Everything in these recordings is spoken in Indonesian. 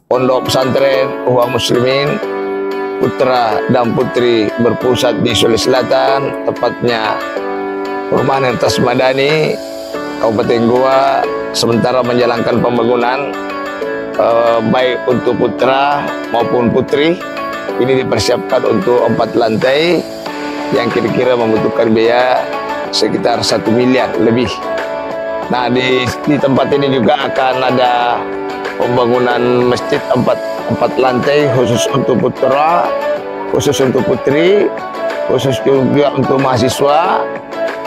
Pondok Pesantren Ikhwan Muslimin putra dan putri berpusat di Sulawesi Selatan, tepatnya Perumahan Entes Madani, Kabupaten Goa, sementara menjalankan pembangunan baik untuk putra maupun putri. Ini dipersiapkan untuk 4 lantai yang kira-kira membutuhkan biaya sekitar 1 miliar lebih. Nah, di tempat ini juga akan ada pembangunan masjid 4 lantai khusus untuk putra, khusus untuk putri, khusus juga untuk mahasiswa.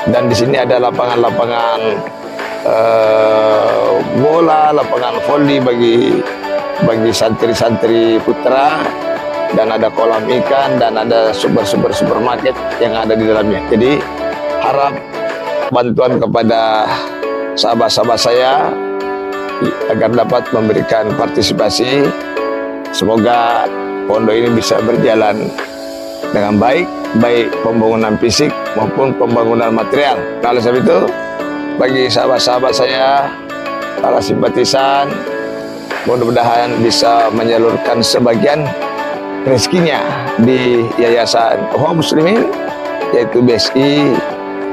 Dan di sini ada lapangan-lapangan bola, lapangan voli bagi santri-santri putra, dan ada kolam ikan, dan ada supermarket yang ada di dalamnya. Jadi harap bantuan kepada sahabat-sahabat saya agar dapat memberikan partisipasi. Semoga pondok ini bisa berjalan dengan baik pembangunan fisik maupun pembangunan material. Nah, oleh sebab itu, bagi sahabat-sahabat saya, para simpatisan, mudah-mudahan bisa menyalurkan sebagian rezekinya di Yayasan Ikhwan Muslimin, yaitu BSI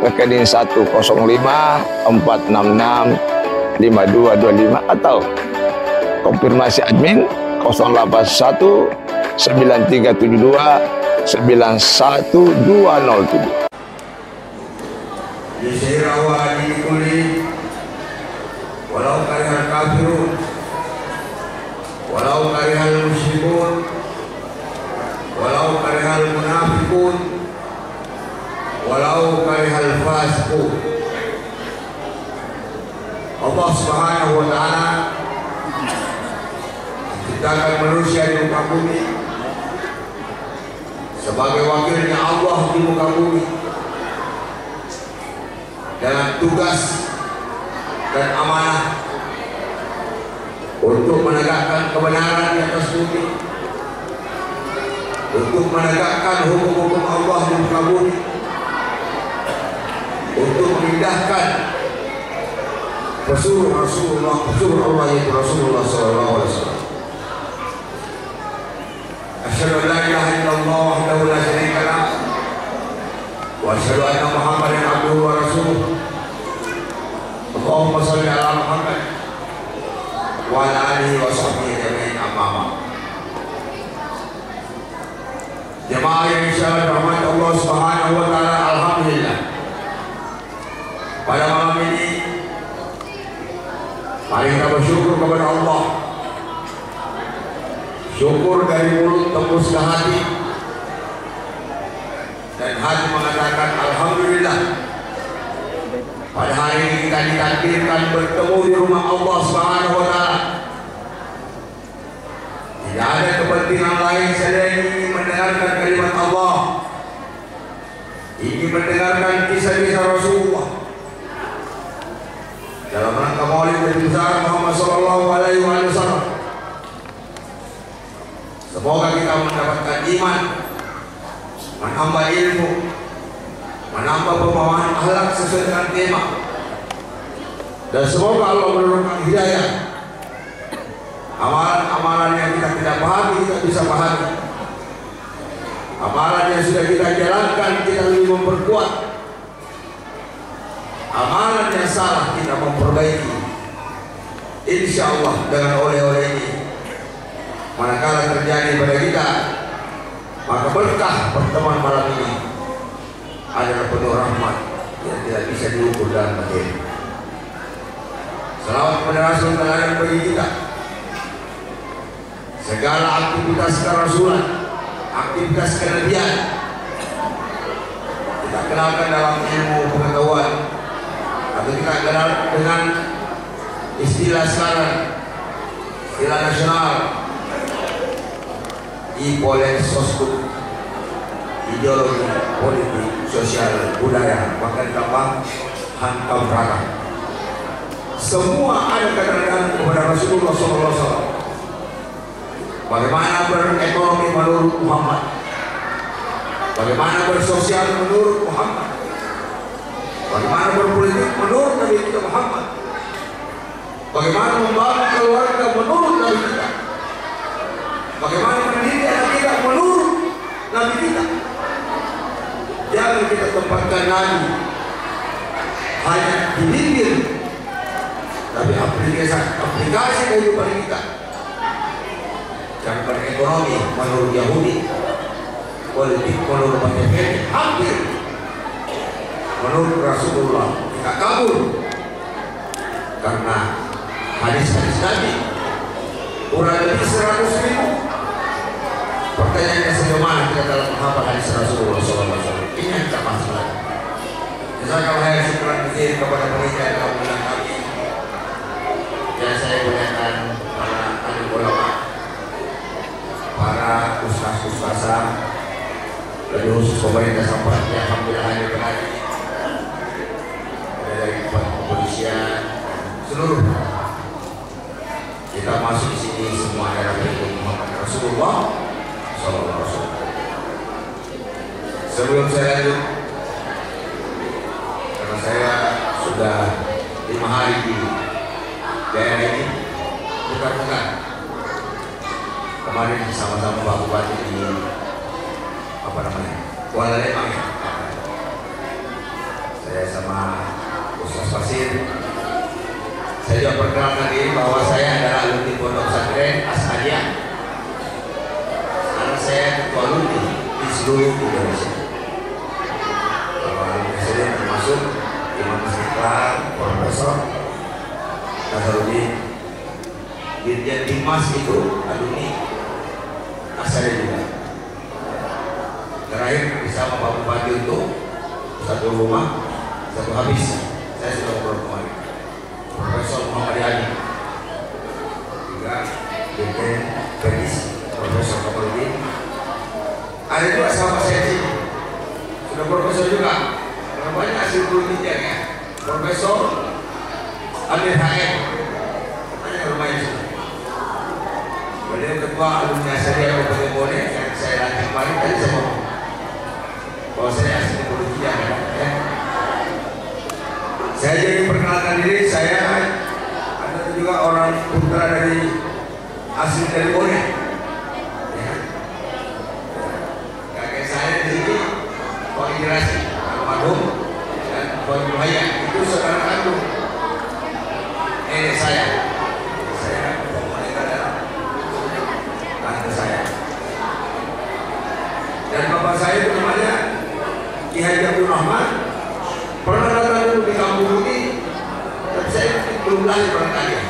rekening 10546652225 atau konfirmasi admin 081 9372 91207. Yusirawa dikuli walau karihal kafirun walau karihal musyrikun walau karihal munafiqun walau karihal fasiqun. Allah Subhanahu wa ta'ala menciptakan manusia di muka bumi sebagai wakilnya Allah di muka bumi dalam tugas dan amanah untuk menegakkan kebenaran di atas bumi, untuk menegakkan hukum-hukum Allah di muka bumi, untuk memindahkan Rasulullah yaitu Rasulullah sallallahu alaihi wasallam. Asyhadu an la ilaha illallah wahdahu la syarika lah wa asyhadu anna Muhammadan abduhu wa rasuluh. Allahumma shalli ala Muhammad wa ala alihi wa sahbihi ajma'in, amma ba'd. Jemaah yang insyaallah dirahmati Allah Subhanahu wa taala, alhamdulillah. Pada malam ini mari kita bersyukur kepada Allah. Syukur dari mulut tembus ke hati, dan hati mengatakan alhamdulillah. Pada hari ini kita ditakdirkan bertemu di rumah Allah Subhanahu wa taala. Tidak ada kepentingan lain selain ingin mendengarkan kalimat Allah, ingin mendengarkan kisah-kisah Rasulullah dalam rangka Maulid Nabi Muhammad sallallahu alaihi wasallam. Semoga kita mendapatkan iman, menambah ilmu, menambah pemahaman akhlak sesuai dengan tema, dan semoga Allah menurunkan hidayah. Amalan-amalan yang kita tidak pahami kita bisa pahami. Amalan yang sudah kita jalankan kita lebih memperkuat. Amalan yang salah kita memperbaiki. Insya Allah dengan oleh-oleh ini, manakala terjadi pada kita, maka berkah pertemuan malam ini adalah penuh rahmat yang tidak bisa diukur dalam materi. Selawat kepada Rasul teladan bagi kita. Segala aktivitas kerasulan, aktivitas kenabian kita kenalkan dalam ilmu pengetahuan, atau kita kenal dengan istilah sekarang, istilah nasional, soskud, ideologi, politik, sosial, budaya, bahkan tambah hantam rata. Semua ada keterangan kepada Rasulullah SAW. Bagaimana berekonomi menurut Muhammad, bagaimana bersosial menurut Muhammad, bagaimana berpolitik menurut Nabi kita Muhammad, bagaimana membangun keluarga menurut Nabi kita. bukan lagi hanya di bibir, tapi aplikasi kehidupan kita. Jangan ekonomi menurut Yahudi, politik menurut Machiavelli, hampir menurut Rasulullah kita kabur karena hadis-hadis Nabi kurang lebih 100.000. Pertanyaannya sejauh mana kita dalam menghafal hadis Rasulullah SAW? Ini yang kita bahas lagi. Jazakallahu syukran kecil kepada panitia yang mengundang kami. Dan saya muliakan para alim ulama, para ustaz-ustazah, lebih khusus pemerintah sampai alhamdulillah hadir kembali. Ada dari kepolisian, seluruh kita masuk di sini semua adalah pengikut Muhammad Rasulullah SAW. Sebelum saya lanjut, karena saya sudah 5 hari di daerah ini, bukan kemarin sama-sama Pak Bupati di Kuala Lemang ya. Saya sama Ustaz Fasir. Saya juga perkenalkan diri bahwa saya adalah alumni Pondok Pesantren As-Hadiyah. Karena saya ketua alumni di seluruh Indonesia. Kalau alumni presiden termasuk Imam Istiqlal, Profesor Nazarudin, Dirjen Dimas itu alumni As-Hadiyah juga. Terakhir bersama Pak Bupati untuk satu rumah, satu habis. Saya sudah ngobrol kemarin. Profesor Muhammad Ali, juga Dirjen Peris, Profesor Kamaludin. Ada juga sahabat saya sini, sudah profesor juga. Namanya hasil politiknya ya, Profesor Amir HM. Namanya lumayan sih. Beliau ketua alumni Asariah Kabupaten Bone yang saya latih kemarin. Tadi saya ngomong bahwa saya asli politik ya. Saya jadi perkenalkan diri, saya ada juga orang putra dari asli dari Bone. Ya. Kakek saya di sini Pak Indirasi, almarhum, dan Pak Buhaya itu saudara kandung nenek saya. Mereka adalah tante saya. Dan bapak saya itu namanya Ki Haji Abdul Rahman. Pernah datang dulu di kampung ini, tapi saya belum lahir barangkali.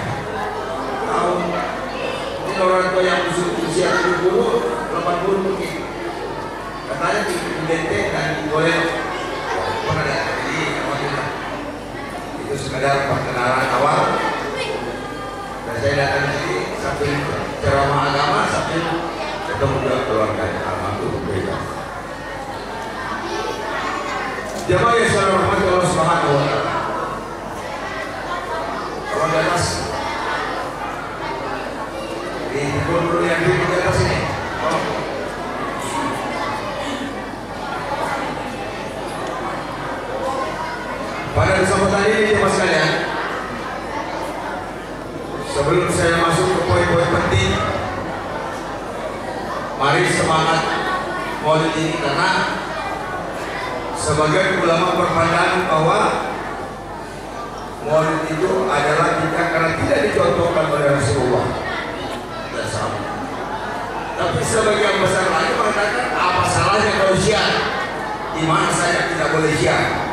Tahun ini orang tua yang usia 70, 80 mungkin. Katanya di Benteng dan di Goleo. Pernah datang, jadi alhamdulillah. Itu sekedar perkenalan awal. Dan saya datang di sini sambil ceramah agama, sambil ketemu dengan keluarganya. Alhamdulillah. Jamaah yang saya hormati Allah Subhanahu wa Ta'ala. Kalau di atas di dulu yang di atas ini. Pada kesempatan ini jemaah sekalian, sebelum saya masuk ke poin-poin penting, mari semangat Maulid ini, karena sebagian ulama berpandangan bahwa Maulid itu adalah tidak, karena tidak dicontohkan oleh Rasulullah dan sahabat. Tapi sebagian besar lagi mengatakan apa salahnya kalau syiar? Di mana saja tidak boleh syiar?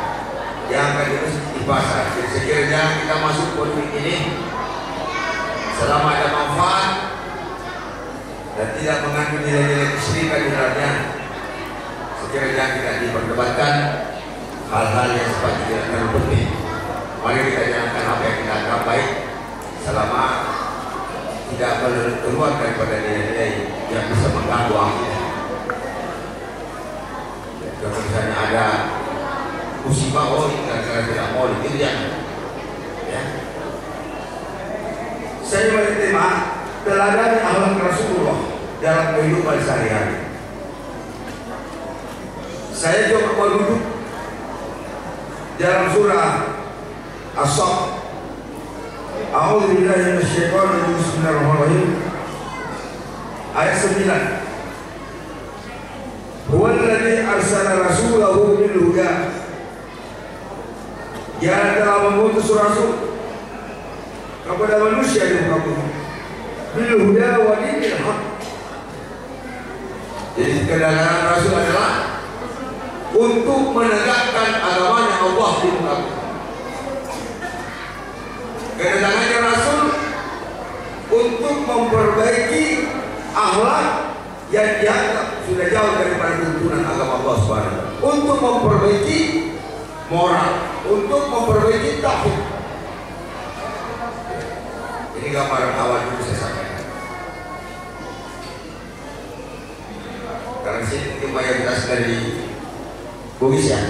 Yang akan di pasar. Jadi sekiranya kita masuk politik ini selama ada manfaat dan tidak mengandung nilai-nilai kesyirikan di dalamnya, sekiranya tidak diperdebatkan hal-hal yang sifatnya tidak terlalu penting. Mari kita jalankan apa yang kita anggap baik selama tidak keluar daripada nilai-nilai yang bisa mengganggu akidah. Kalau misalnya ada musibah, oh ini karena tidak mau itu jangan. Ya. Saya menerima teladan akhlak Rasulullah dalam kehidupan sehari-hari. Saya coba merujuk dalam surah As-Saff. A'udzu billahi minasyaitonir rajim. Bismillahirrahmanirrahim. Ayat 9. Huwa alladzi arsala rasulahu bil huda Dia telah mengutus rasul kepada manusia di muka bumi bil huda wa dinil haq. Jadi kedatangan rasul adalah untuk menegakkan agamanya Allah di muka bumi. Kedatangannya rasul untuk memperbaiki akhlak yang dianggap sudah jauh daripada tuntunan agama Allah Subhanahu wa taala, untuk memperbaiki moral, untuk memperbaiki tauhid. Ini gambaran awal dulu saya sampaikan. Karena sini mayoritas dari Bugis ya.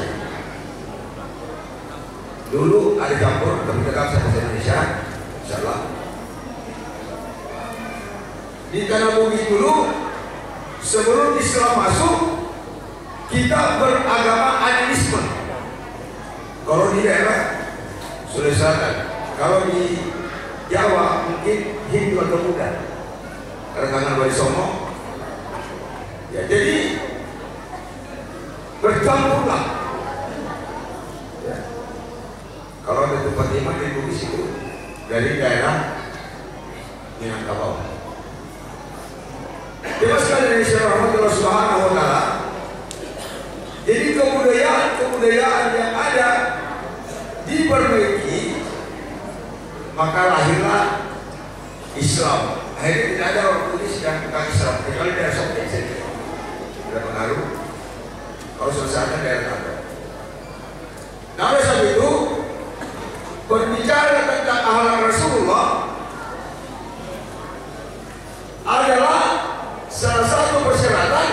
Dulu ada campur, tapi tetap saya bahasa Indonesia, insyaallah. Di tanah Bugis dulu, sebelum Islam masuk, kita beragama animisme. Kalau di daerah Sulawesi Selatan, kalau di Jawa mungkin Hindu atau Buddha, Kerentangan Wali Songo. Ya, jadi bercampurlah. Ya. Kalau ada tempat iman di Bugis itu dari daerah Minangkabau. Terima kasih dari Allah Subhanahu wa taala. Jadi kebudayaan yang ada diperbaiki, maka lahirlah Islam. Akhirnya tidak ada orang Bugis yang bukan Islam. Kecuali daerah Soviet saja. Tidak pengaruh. Kalau selesai daerah Tanda. Nah, oleh sebab itu berbicara tentang akhlak Rasulullah adalah salah satu persyaratan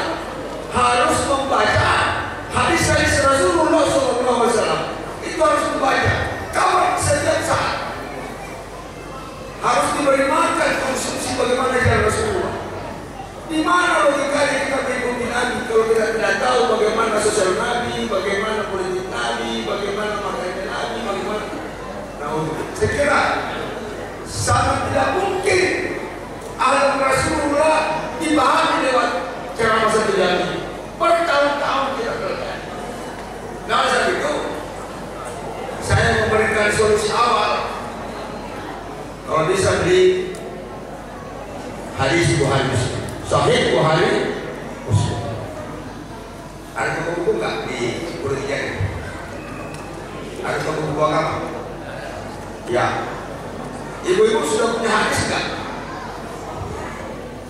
harus membaca hadis-hadis Rasulullah SAW. Itu harus membaca. Kapan setiap saat harus diberi makan konsumsi bagaimana jalan Rasulullah. Di mana logikanya kita mengikuti Nabi kalau kita tidak tahu bagaimana sosial Nabi, bagaimana politik Nabi, bagaimana makanya Nabi, bagaimana. Nah, saya kira sangat tidak mungkin akhlak Rasulullah dipahami lewat ceramah satu jam ini. Bertahun-tahun kita terjadi. Nah, saat itu saya memberikan solusi awal. Kalau bisa beli hadis Bukhari Muslim, Sahih Bukhari Muslim. Ada toko buku nggak di Purwokerto ini? Ada toko buku agama? Ya. Ibu-ibu sudah punya hadis nggak?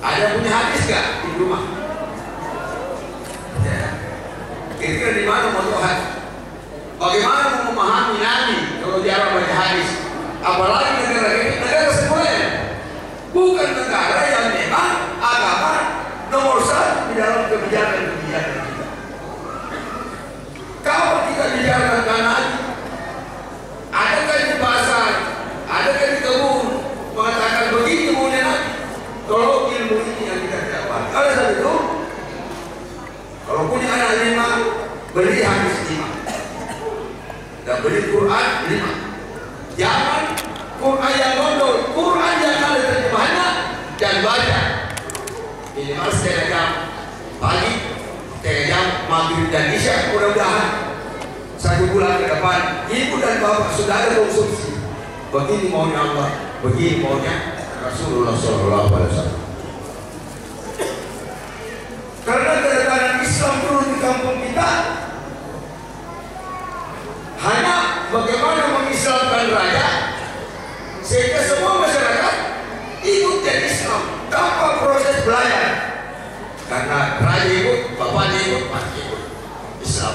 Ada punya hadis nggak di rumah? Ya. Kira-kira di mana mau Tuhan? Bagaimana memahami Nabi kalau dia baca hadis? Apalagi negara ini, negara semuanya, bukan negara yang memang agama nomor satu di dalam kebijakan kita. Kalau kita bicara tentang Nabi, adakah di pasar, adakah di kebun mengatakan begitu maunya Nabi? Kalau ilmu ini yang kita dapat, oleh sebab itu, kalau punya anak 5, beli hadis 5, dan beli Quran 5. Jangan Quran yang gondol, Quran yang ada terjemahannya dan baca. Minimal setengah jam pagi, setengah jam maghrib dan isya. Mudah-mudahan 1 bulan ke depan ibu dan bapak sudah ada konsumsi. Begini maunya Allah, begini maunya Rasulullah SAW. Karena kedatangan Islam turun di kampung kita hanya bagaimana mengislamkan raja sehingga semua masyarakat ikut jadi Islam tanpa proses belajar. Karena raja ikut, bapaknya ikut, pasti ikut Islam.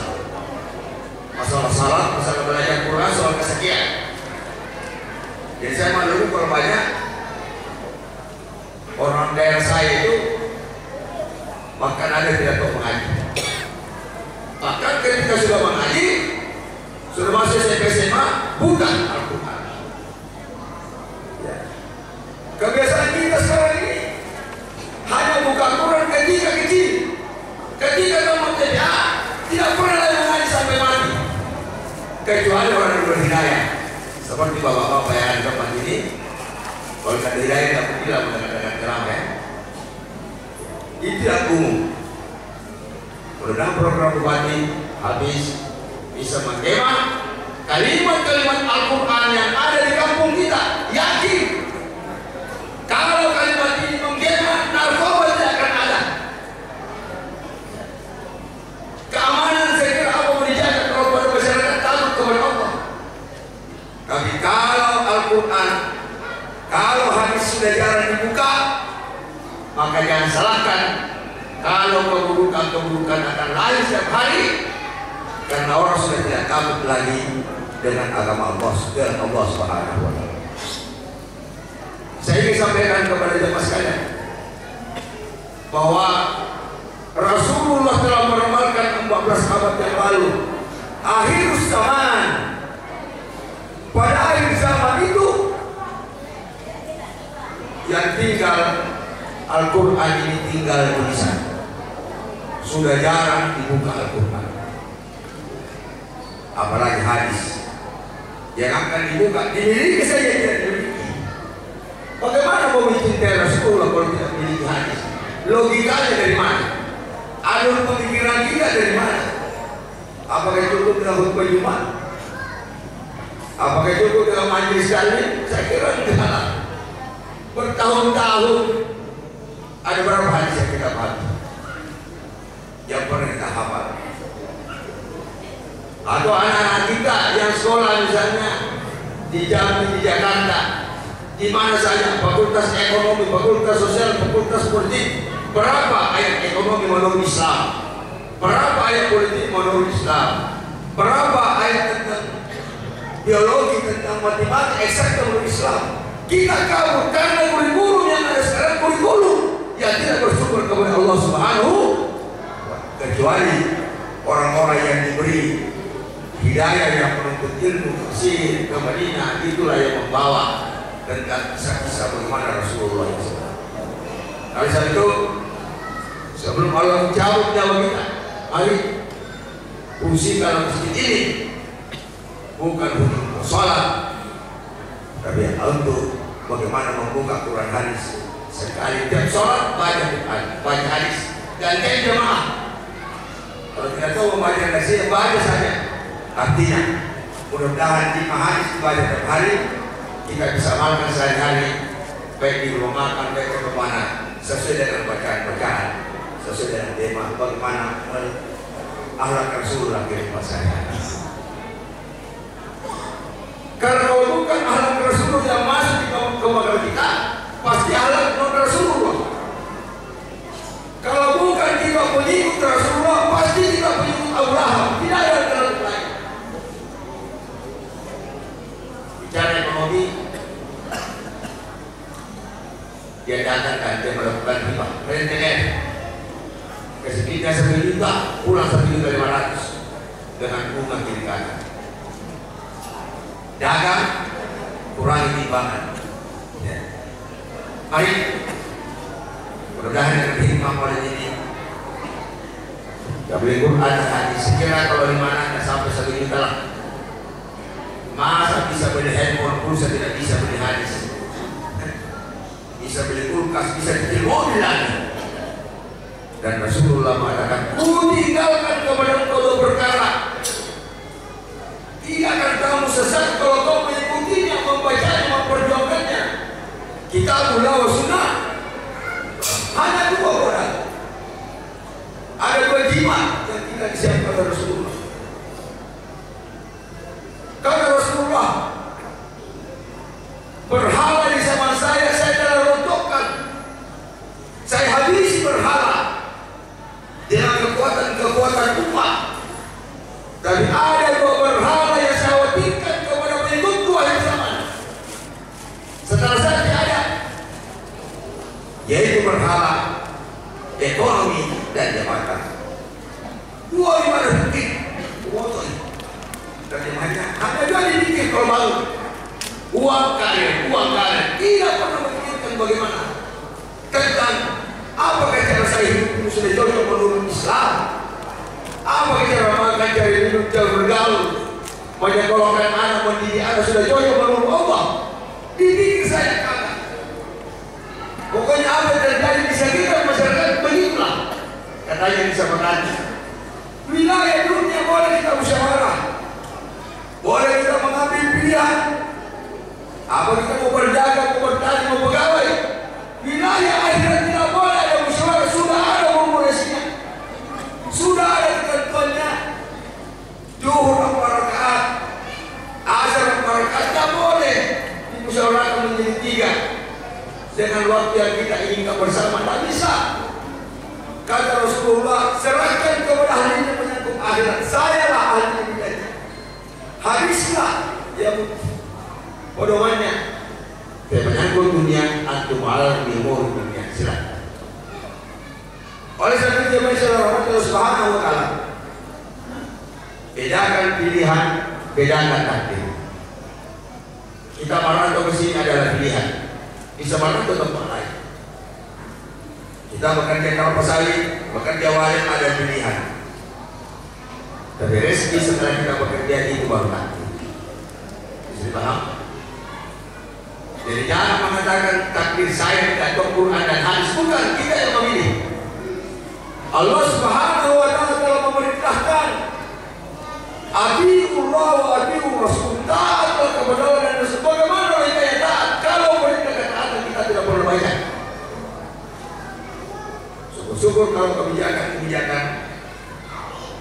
Masalah salat, masalah belajar Quran, soal kesekian. Jadi saya maklum kalau banyak orang daerah saya itu bahkan ada tidak tahu mengaji. Bahkan ketika sudah mengaji, sudah masuk SMP SMA, bukan Al-Quran. Ya. Kebiasaan kita sekarang ini hanya buka Quran ketika kecil. Ketika kamu TPA, tidak pernah lagi mengaji sampai mati. Kecuali orang yang berhidayah. Seperti bapak-bapak yang ada tempat ini, kalau tidak hidayah tidak bilang mendengar ceramah ya. Itu tidak umum. Mudah-mudahan program bupati habis bisa menggema kalimat-kalimat Al-Quran yang ada di kampung kita, yakin kalau kalimat ini menggema, narkoba tidak akan ada. Keamanan saya kira apa mau dijaga kalau pada masyarakat takut kepada Allah. Tapi kalau Al-Quran, kalau hadis sudah jarang dibuka, maka jangan salahkan kalau keburukan-keburukan akan lain setiap hari, karena orang sudah tidak takut lagi dengan agama Allah, dengan Allah Subhanahu wa Ta'ala. Saya ingin sampaikan kepada jemaah sekalian bahwa Rasulullah telah meramalkan 14 abad yang lalu, akhir zaman. Pada akhir zaman itu yang tinggal Al-Quran ini tinggal tulisan. Sudah jarang dibuka Al-Quran, apalagi hadis. Yang akan dibuka dimiliki saja tidak dimiliki. Bagaimana mau mencintai Rasulullah kalau tidak memiliki hadis? Logikanya dari mana? Alur pemikiran kita dari mana? Apakah cukup dengan khutbah Jumat? Apakah cukup dengan majelis taklim? Saya kira tidak. Bertahun-tahun ada berapa hadis yang kita pahami, yang pernah kita hafal? Atau anak-anak kita yang sekolah misalnya di Jambi, di Jakarta, di mana saja, fakultas ekonomi, fakultas sosial, fakultas politik, berapa ayat ekonomi menurut Islam, berapa ayat politik menurut Islam, berapa ayat tentang biologi, tentang matematika, eksakta menurut Islam? Kita kabur karena kurikulum yang ada sekarang kurikulum yang tidak bersyukur kepada Allah Subhanahu, kecuali orang-orang yang diberi hidayah yang menuntut ilmu tafsir ke Madinah, itulah yang membawa tentang kisah-kisah bagaimana Rasulullah SAW. Oleh sebab itu, sebelum Allah mencabut nyawa kita, mari fungsikan masjid ini bukan untuk sholat, tapi untuk bagaimana membuka Quran hadis. Sekali jam sholat baca hadis, gantian jemaah. Kalau tidak tahu membaca hadis, baca saja. Artinya, mudah-mudahan 5 hadis dibaca tiap hari, kita bisa makan sehari-hari, baik di rumah makan, baik ke mana, sesuai dengan bacaan-bacaan, sesuai dengan tema bagaimana akhlak Rasulullah di rumah saya. Karena kalau bukan akhlak Rasulullah yang masuk di keluarga kita, pasti akhlak non Rasulullah. Kalau bukan kita pengikut Rasulullah, pasti kita pengikut Abu Lahab. Tidak ada jalan lain. Bicara ekonomi, dia datangkan, dia melakukan hibah, rentenir, kesekitar 1 juta, pulang 1.500.000 dengan bunga kiri kanan. Dagang, kurangi timbangan. Ya. Mari, mudah-mudahan dengan hikmah oleh ini, kita beli Quran dan hadis. Sekira kalau di mana tidak sampai 1 juta lah. Masa bisa beli handphone, pulsa tidak bisa beli hadis. Bisa beli kulkas, bisa beli mobil lagi. Dan Rasulullah mengatakan, ku tinggalkan kepada engkau 2 perkara. Tidak akan kamu sesat kalau kau mengikutinya, membacanya, memperjuangkannya. Kitabullah wa sunnah. Hanya 2 orang. Ada 2 jimat yang tidak disiapkan oleh Rasulullah. Kata Rasulullah, berhala di zaman saya telah rontokkan. Saya habisi berhala dengan kekuatan umat. Tapi ada 2 berhala yang saya khawatirkan kepada pengikutku akhir zaman. Setelah saya ada, yaitu berhala ekonomi dan jabatan. 2 ibadah fikih, motor. Dan yang lainnya, ada juga dipikir kalau baru uang karir, tidak pernah memikirkan bagaimana tentang apakah cara saya hidup sudah cocok menurut Islam, apakah cara makan, cara hidup, cara bergaul, menyekolahkan anak, mendidik anak sudah cocok menurut Allah. Dipikir saya kagak. Pokoknya apa yang terjadi di sekitar masyarakat begitulah. Katanya bisa berkata, wilayah dunia boleh kita musyawarah, boleh pilihan. Apa kita mau berdagang, mau bertani, mau pegawai? Wilayah akhirat tidak boleh ada musyawarah, sudah ada formulasinya, sudah ada ketentuannya. Zuhur 4 rakaat, asar 4 rakaat, tidak boleh dimusyawarahkan menjadi 3 dengan waktu yang kita inginkan bersama. Tidak bisa. Kata Rasulullah, serahkan kepada ahlinya menyangkut akhirat. Sayalah ahlinya bidanya. Habislah yang pedomannya. Menyangkut dunia, antum alam dimur dunia. Silakan. Oleh sebab itu jemaah saudara Allah Subhanahu wa taala, bedakan pilihan, bedakan takdir. Kita merantau ke sini adalah pilihan. Bisa merantau tempat lain. Kita bekerja kapal sawit, bekerja walet, ada pilihan. Tapi rezeki setelah kita bekerja itu baru takdir. Bisa dipaham? Jadi jangan mengatakan takdir saya tidak tahu Quran dan hadis. Bukan, kita yang memilih. Allah Subhanahu wa taala telah memerintahkan atiiullah wa atiiur rasul, taatlah kepada Allah dan Rasul. Bagaimana kita yang taat kalau mereka ketaatan kita tidak perlu banyak? Syukur-syukur kalau kebijakan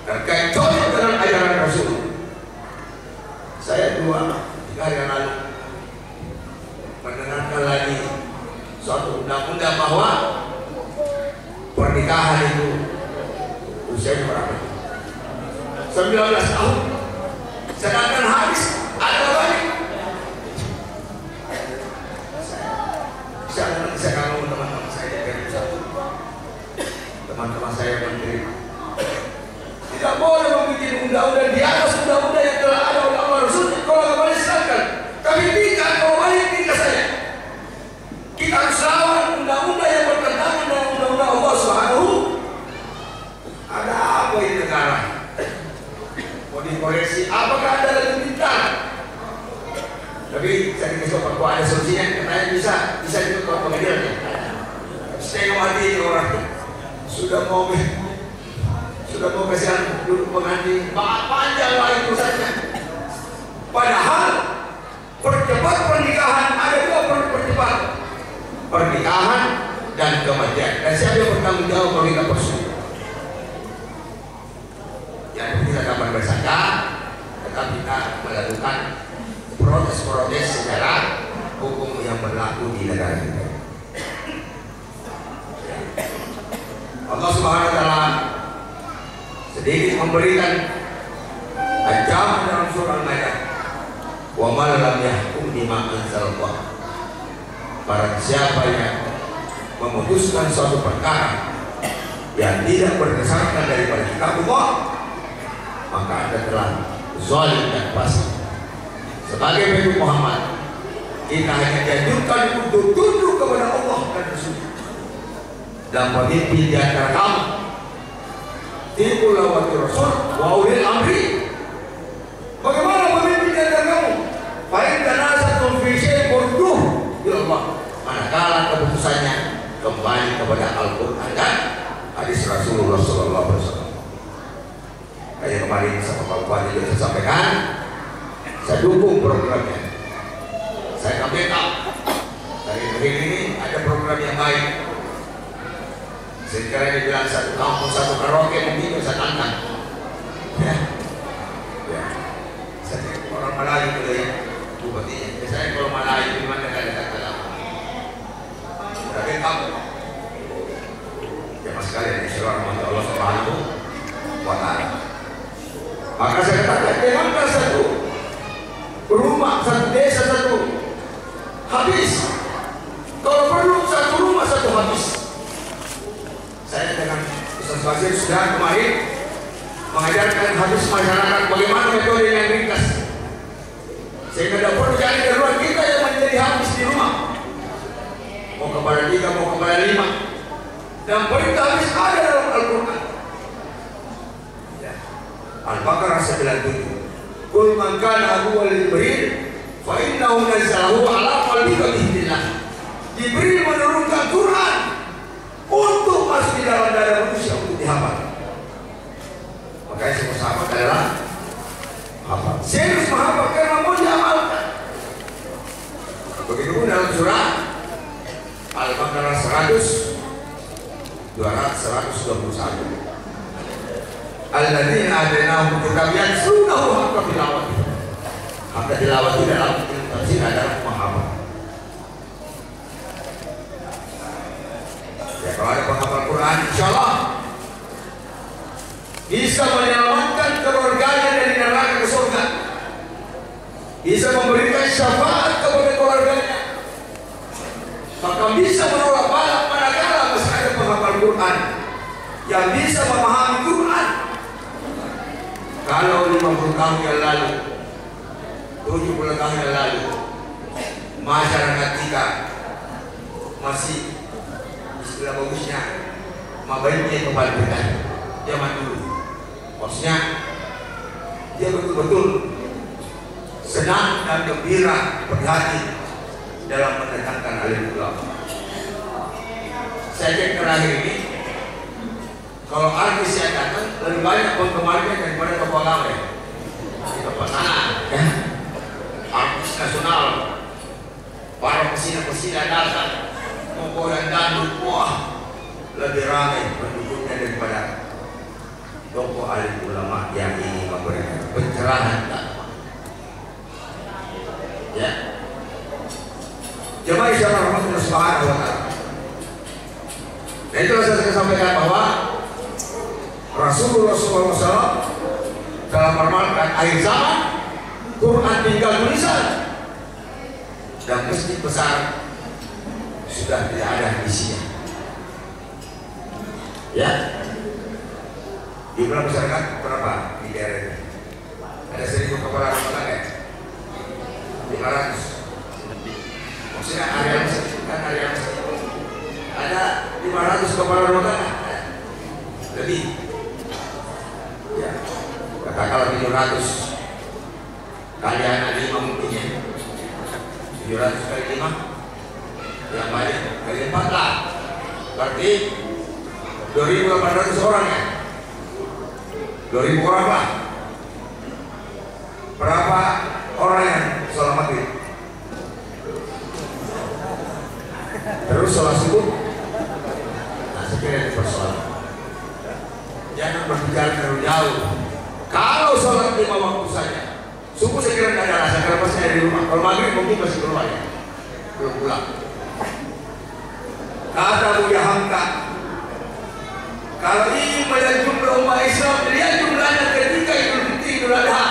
terkait cocok dengan ajaran Rasul. Saya 2-3 hari yang lalu mendengarkan lagi suatu undang-undang bahwa pernikahan itu usianya berapa? 19 tahun. Sedangkan hadis ada banyak. Saya ngomong teman-teman saya dari satu, teman-teman saya menteri, tidak boleh membuat undang-undang di atas undang-undang yang telah ada oleh Allah Rasul. Kalau nggak boleh silakan. Tapi tidak, kalau balik tidak saya. Kita harus lawan undang-undang yang bertentangan dengan undang-undang Allah Subhanahu. Ada apa ini negara? Mau dikoreksi? Apakah ada lagi bintang? Tapi saya dikasih tahu kalau ada solusinya, katanya bisa juga kalau pengadilan ya. Saya hati orang sudah mau kasihan duduk pengantin, panjang lagi urusannya. Padahal percepat pernikahan, ada 2 percepat pernikahan dan kematian. Dan siapa yang bertanggung jawab kalau kita bersulit? Yang kita dapat bersangka, tetap kita melakukan protes-protes secara hukum yang berlaku di negara kita. Allah Subhanahu wa taala sedikit memberikan ancaman dalam surah Al-Maidah. Wa man lam yahkum bima anzalallah. Barang siapa yang memutuskan suatu perkara yang tidak berdasarkan daripada kitab Allah, maka Anda telah zalim dan fasik. Sebagai Nabi Muhammad, kita hanya dianjurkan untuk tunduk kepada Allah dan Rasul. Dan pemimpin di antara kamu, tiqullah wa Rasul wa ulil amri. Bagaimana pemimpin di antara kamu? Fa in tanazatum fi syai'in farudduh ila Allah. Manakala keputusannya kembali kepada Al-Qur'an dan hadis Rasulullah sallallahu alaihi wasallam. Kayak kemarin sama Pak Bupati juga saya sampaikan, saya dukung programnya. Saya akan backup. Dari begini ini ada program yang baik. Sekarang dibilang satu kampung, satu karaoke, mungkin bisa tantang. Ya. Saya orang Melayu dulu ya, bupatinya. Biasanya kalau Melayu di mana dekat-dekat dalam. Tapi kamu, jemaah sekalian, insyaallah Allah Subhanahu wa taala. Maka saya katakan, janganlah satu rumah, satu desa, satu habis. Kalau perlu satu rumah, satu habis. Saya dengan Ustaz Basir sudah kemarin mengajarkan habis masyarakat bagaimana metode yang ringkas, sehingga tidak perlu jadi darurat kita yang menjadi habis di rumah. Mau kepada 3, mau kepada 5, dan perintah habis ada dalam Al-Quran. Al-Baqarah 97. Qul man kana aduwwan li Jibril fa innahu nazzalahu ala qalbika bi'idznillah. Jibril menurunkan Quran untuk masuk di dalam dada manusia untuk dihafal. Makanya semua sahabat adalah hafal. Serius menghafal karena mau diamalkan. 121. Alladzina atainahum kitab yatlunahu haqqa tilawati. Haqqa tilawati dalam tafsir adalah pemahaman. Ya, kalau ada penghafal Quran, insyaallah bisa menyelamatkan keluarganya dari neraka ke surga, bisa memberikan syafaat kepada keluarganya, maka bisa menolak balak manakala masih ada penghafal Quran yang bisa memahami Quran. Kalau 50 tahun yang lalu, 70 tahun yang lalu, masyarakat kita masih istilah bagusnya mabaiknya kebalikan zaman dulu. Maksudnya dia betul-betul senang dan gembira berhati dalam mendatangkan alim ulama. Saya cek terakhir ini, kalau artis yang datang lebih banyak penggemarnya daripada tokoh agama ya. Di tempat sana, ya. Artis nasional, para pesina-pesina datang, tokoh yang dangdut, wah, lebih ramai penduduknya daripada tokoh alim ulama yang ingin memberikan pencerahan dakwah. Ya, jemaah insyaallah rahmatullah subhanahu wa ta'ala. Nah, itulah saya sampaikan bahwa Rasulullah SAW dalam meramalkan akhir zaman, Quran tinggal tulisan dan masjid besar sudah tidak ada isinya. Ya, jumlah masyarakat berapa di daerah ini? Ada 1000 kepala rumah tangga, 500. Maksudnya area masjid kan area masjid ada 500 kepala rumah tangga lebih. Ya, katakanlah 700 kali anak 5 mungkin ya, 700 kali 5 yang banyak kali 4 lah, berarti 2.800 orang ya, 2.000 orang lah. Berapa orang yang sholat maghrib? Terus sholat subuh? Nah, sekiranya bersolat, jangan berbicara terlalu jauh. Kalau sholat 5 waktu saja, subuh saya kira tidak ada rasa karena pasti ada di rumah. Kalau maghrib mungkin masih keluar ya, belum pulang. Kata Buya Hamka, kalau ingin melihat jumlah umat Islam, lihat jumlahnya ketika Idul Fitri, Idul Adha.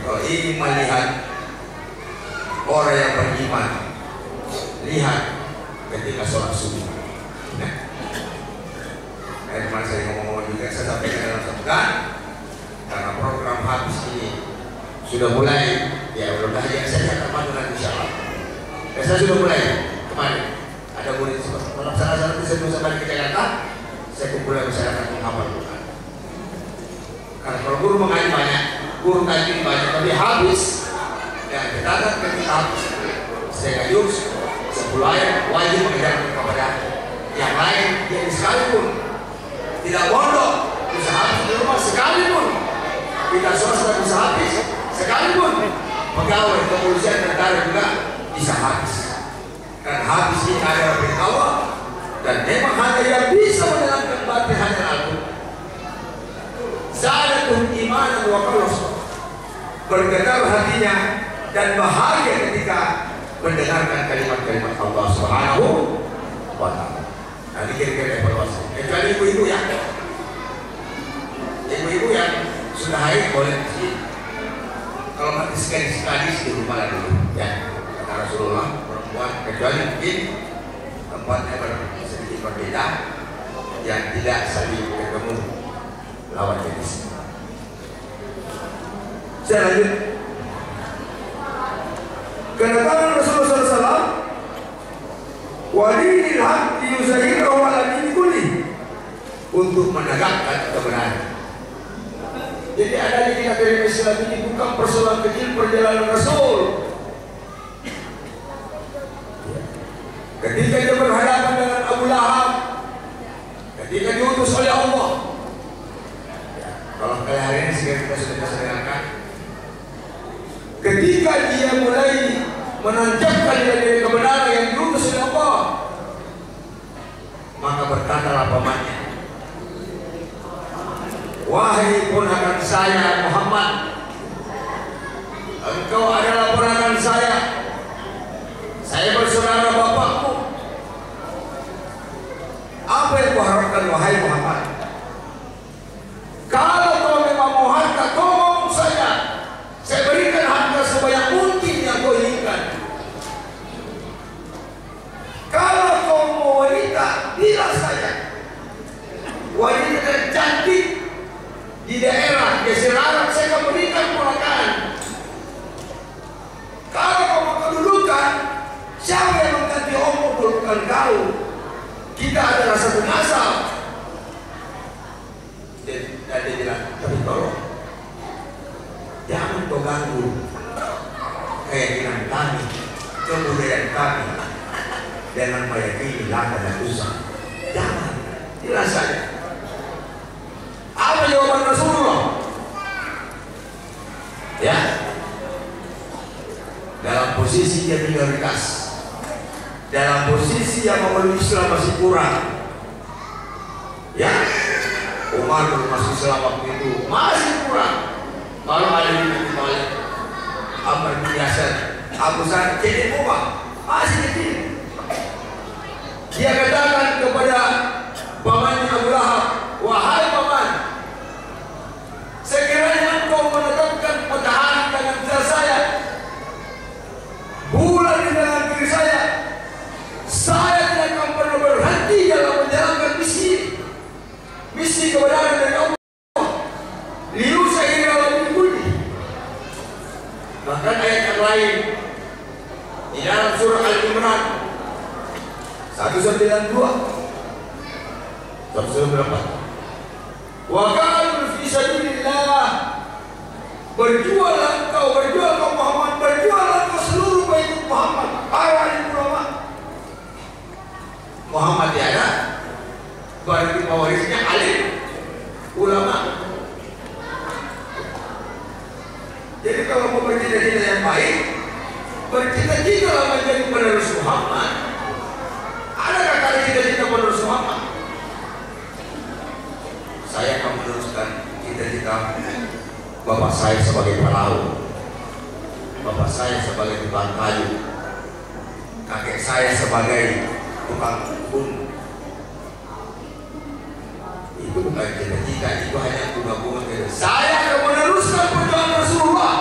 Kalau ingin melihat orang yang beriman, lihat ketika sholat subuh. Nah, kemarin saya ngomong-ngomong juga, saya sampaikan dalam satu kan, karena program habis ini sudah mulai, ya mudah-mudahan ya saya akan maju nanti insyaallah. Dan saya sudah mulai kemarin, ada murid salah satu saya belum sampai ke Jakarta, saya kumpulkan masyarakat menghafal Quran. Karena kalau guru mengaji banyak, guru ngaji banyak, tapi habis, ya kita ketika habis, saya kaji 10 ayat wajib mengajarkan kepada yang lain, yang sekalipun tidak bodoh, bisa habis di rumah sekalipun, tidak swasta bisa habis sekalipun, pegawai kepolisian negara juga bisa habis. Karena habis ini adalah perintah Allah, dan memang hanya yang bisa menjalankan batin hanya Al-Quran. Zadatul iman wa qalos, bergetar hatinya dan bahagia ketika mendengarkan kalimat-kalimat Allah Subhanahu wa ta'ala. Nanti kira-kira evaluasi. Kecuali ibu-ibu yang sudah haid boleh sih. Kalau mati sekali di rumah dulu, ya kata Rasulullah, perempuan kecuali mungkin tempatnya sedikit berbeda, yang tidak saling ketemu lawan jenis. Saya lanjut. Kedatangan Rasulullah SAW, waliyil haq yuzahirahu ala dini kulli, untuk menegakkan kebenaran. Jadi ada di kita dari Islam ini bukan persoalan kecil perjalanan Rasul. Ketika dia berhadapan dengan Abu Lahab, ketika diutus oleh Allah, ya, kalau kali hari ini kita sudah dengarkan, ketika dia mulai menancapkan dari kebenaran yang diutus oleh Allah, ponakan saya Muhammad, engkau adalah ponakan saya bersaudara bapakmu. Apa yang kau harapkan wahai Muhammad? Kalau kau memang mau harta, kau ngomong saja, saya berikan harta sebanyak mungkin yang kau inginkan. Kalau kau mau wanita, bilang saja, wanita tercantik di daerah Geser Arab, saya akan berikan ponakan. Kalau kau mau kedudukan, siapa yang mengganti umur kedudukan kau? Kita adalah satu nasab. Dan dia bilang, tapi tolong jangan kau ganggu keyakinan kami, kebudayaan kami dengan meyakini laka dan dosa. Jangan, jelas saja. Apa jawaban Rasulullah? Ya, dalam posisi dia minoritas, dalam posisi yang memeluk Islam masih kurang. Ya, Umar masih Islam waktu itu masih kurang. Kalau ada di balik Amr bin Yasir, Abu Sa'id jadi Umar masih kecil. Dia katakan kepada pamannya Abu Lahab, wahai paman, sekiranya engkau menetapkan matahari dengan tangan saya, bulan di dalam diri saya tidak akan pernah berhenti dalam menjalankan misi kebenaran dari Allah. Liusahira lebih kulli. Bahkan ayat yang lain di dalam surah Al-Imran 192 wa qalu fi sabilillah, berjuanglah engkau Muhammad, berjuanglah engkau seluruh pengikut Muhammad. Para ulama Muhammad tiada, berarti pewarisnya alim ulama. Jadi kalau mau bercita-cita yang baik, bercita-citalah menjadi penerus Muhammad. Adakah kalian cita-cita penerus Muhammad? Saya akan meneruskan cita-cita bapak saya sebagai pelaut, bapak saya sebagai tukang kayu, kakek saya sebagai tukang kebun. Itu bukan cita-cita, itu hanya bunga-bunga. Saya akan meneruskan perjuangan Rasulullah,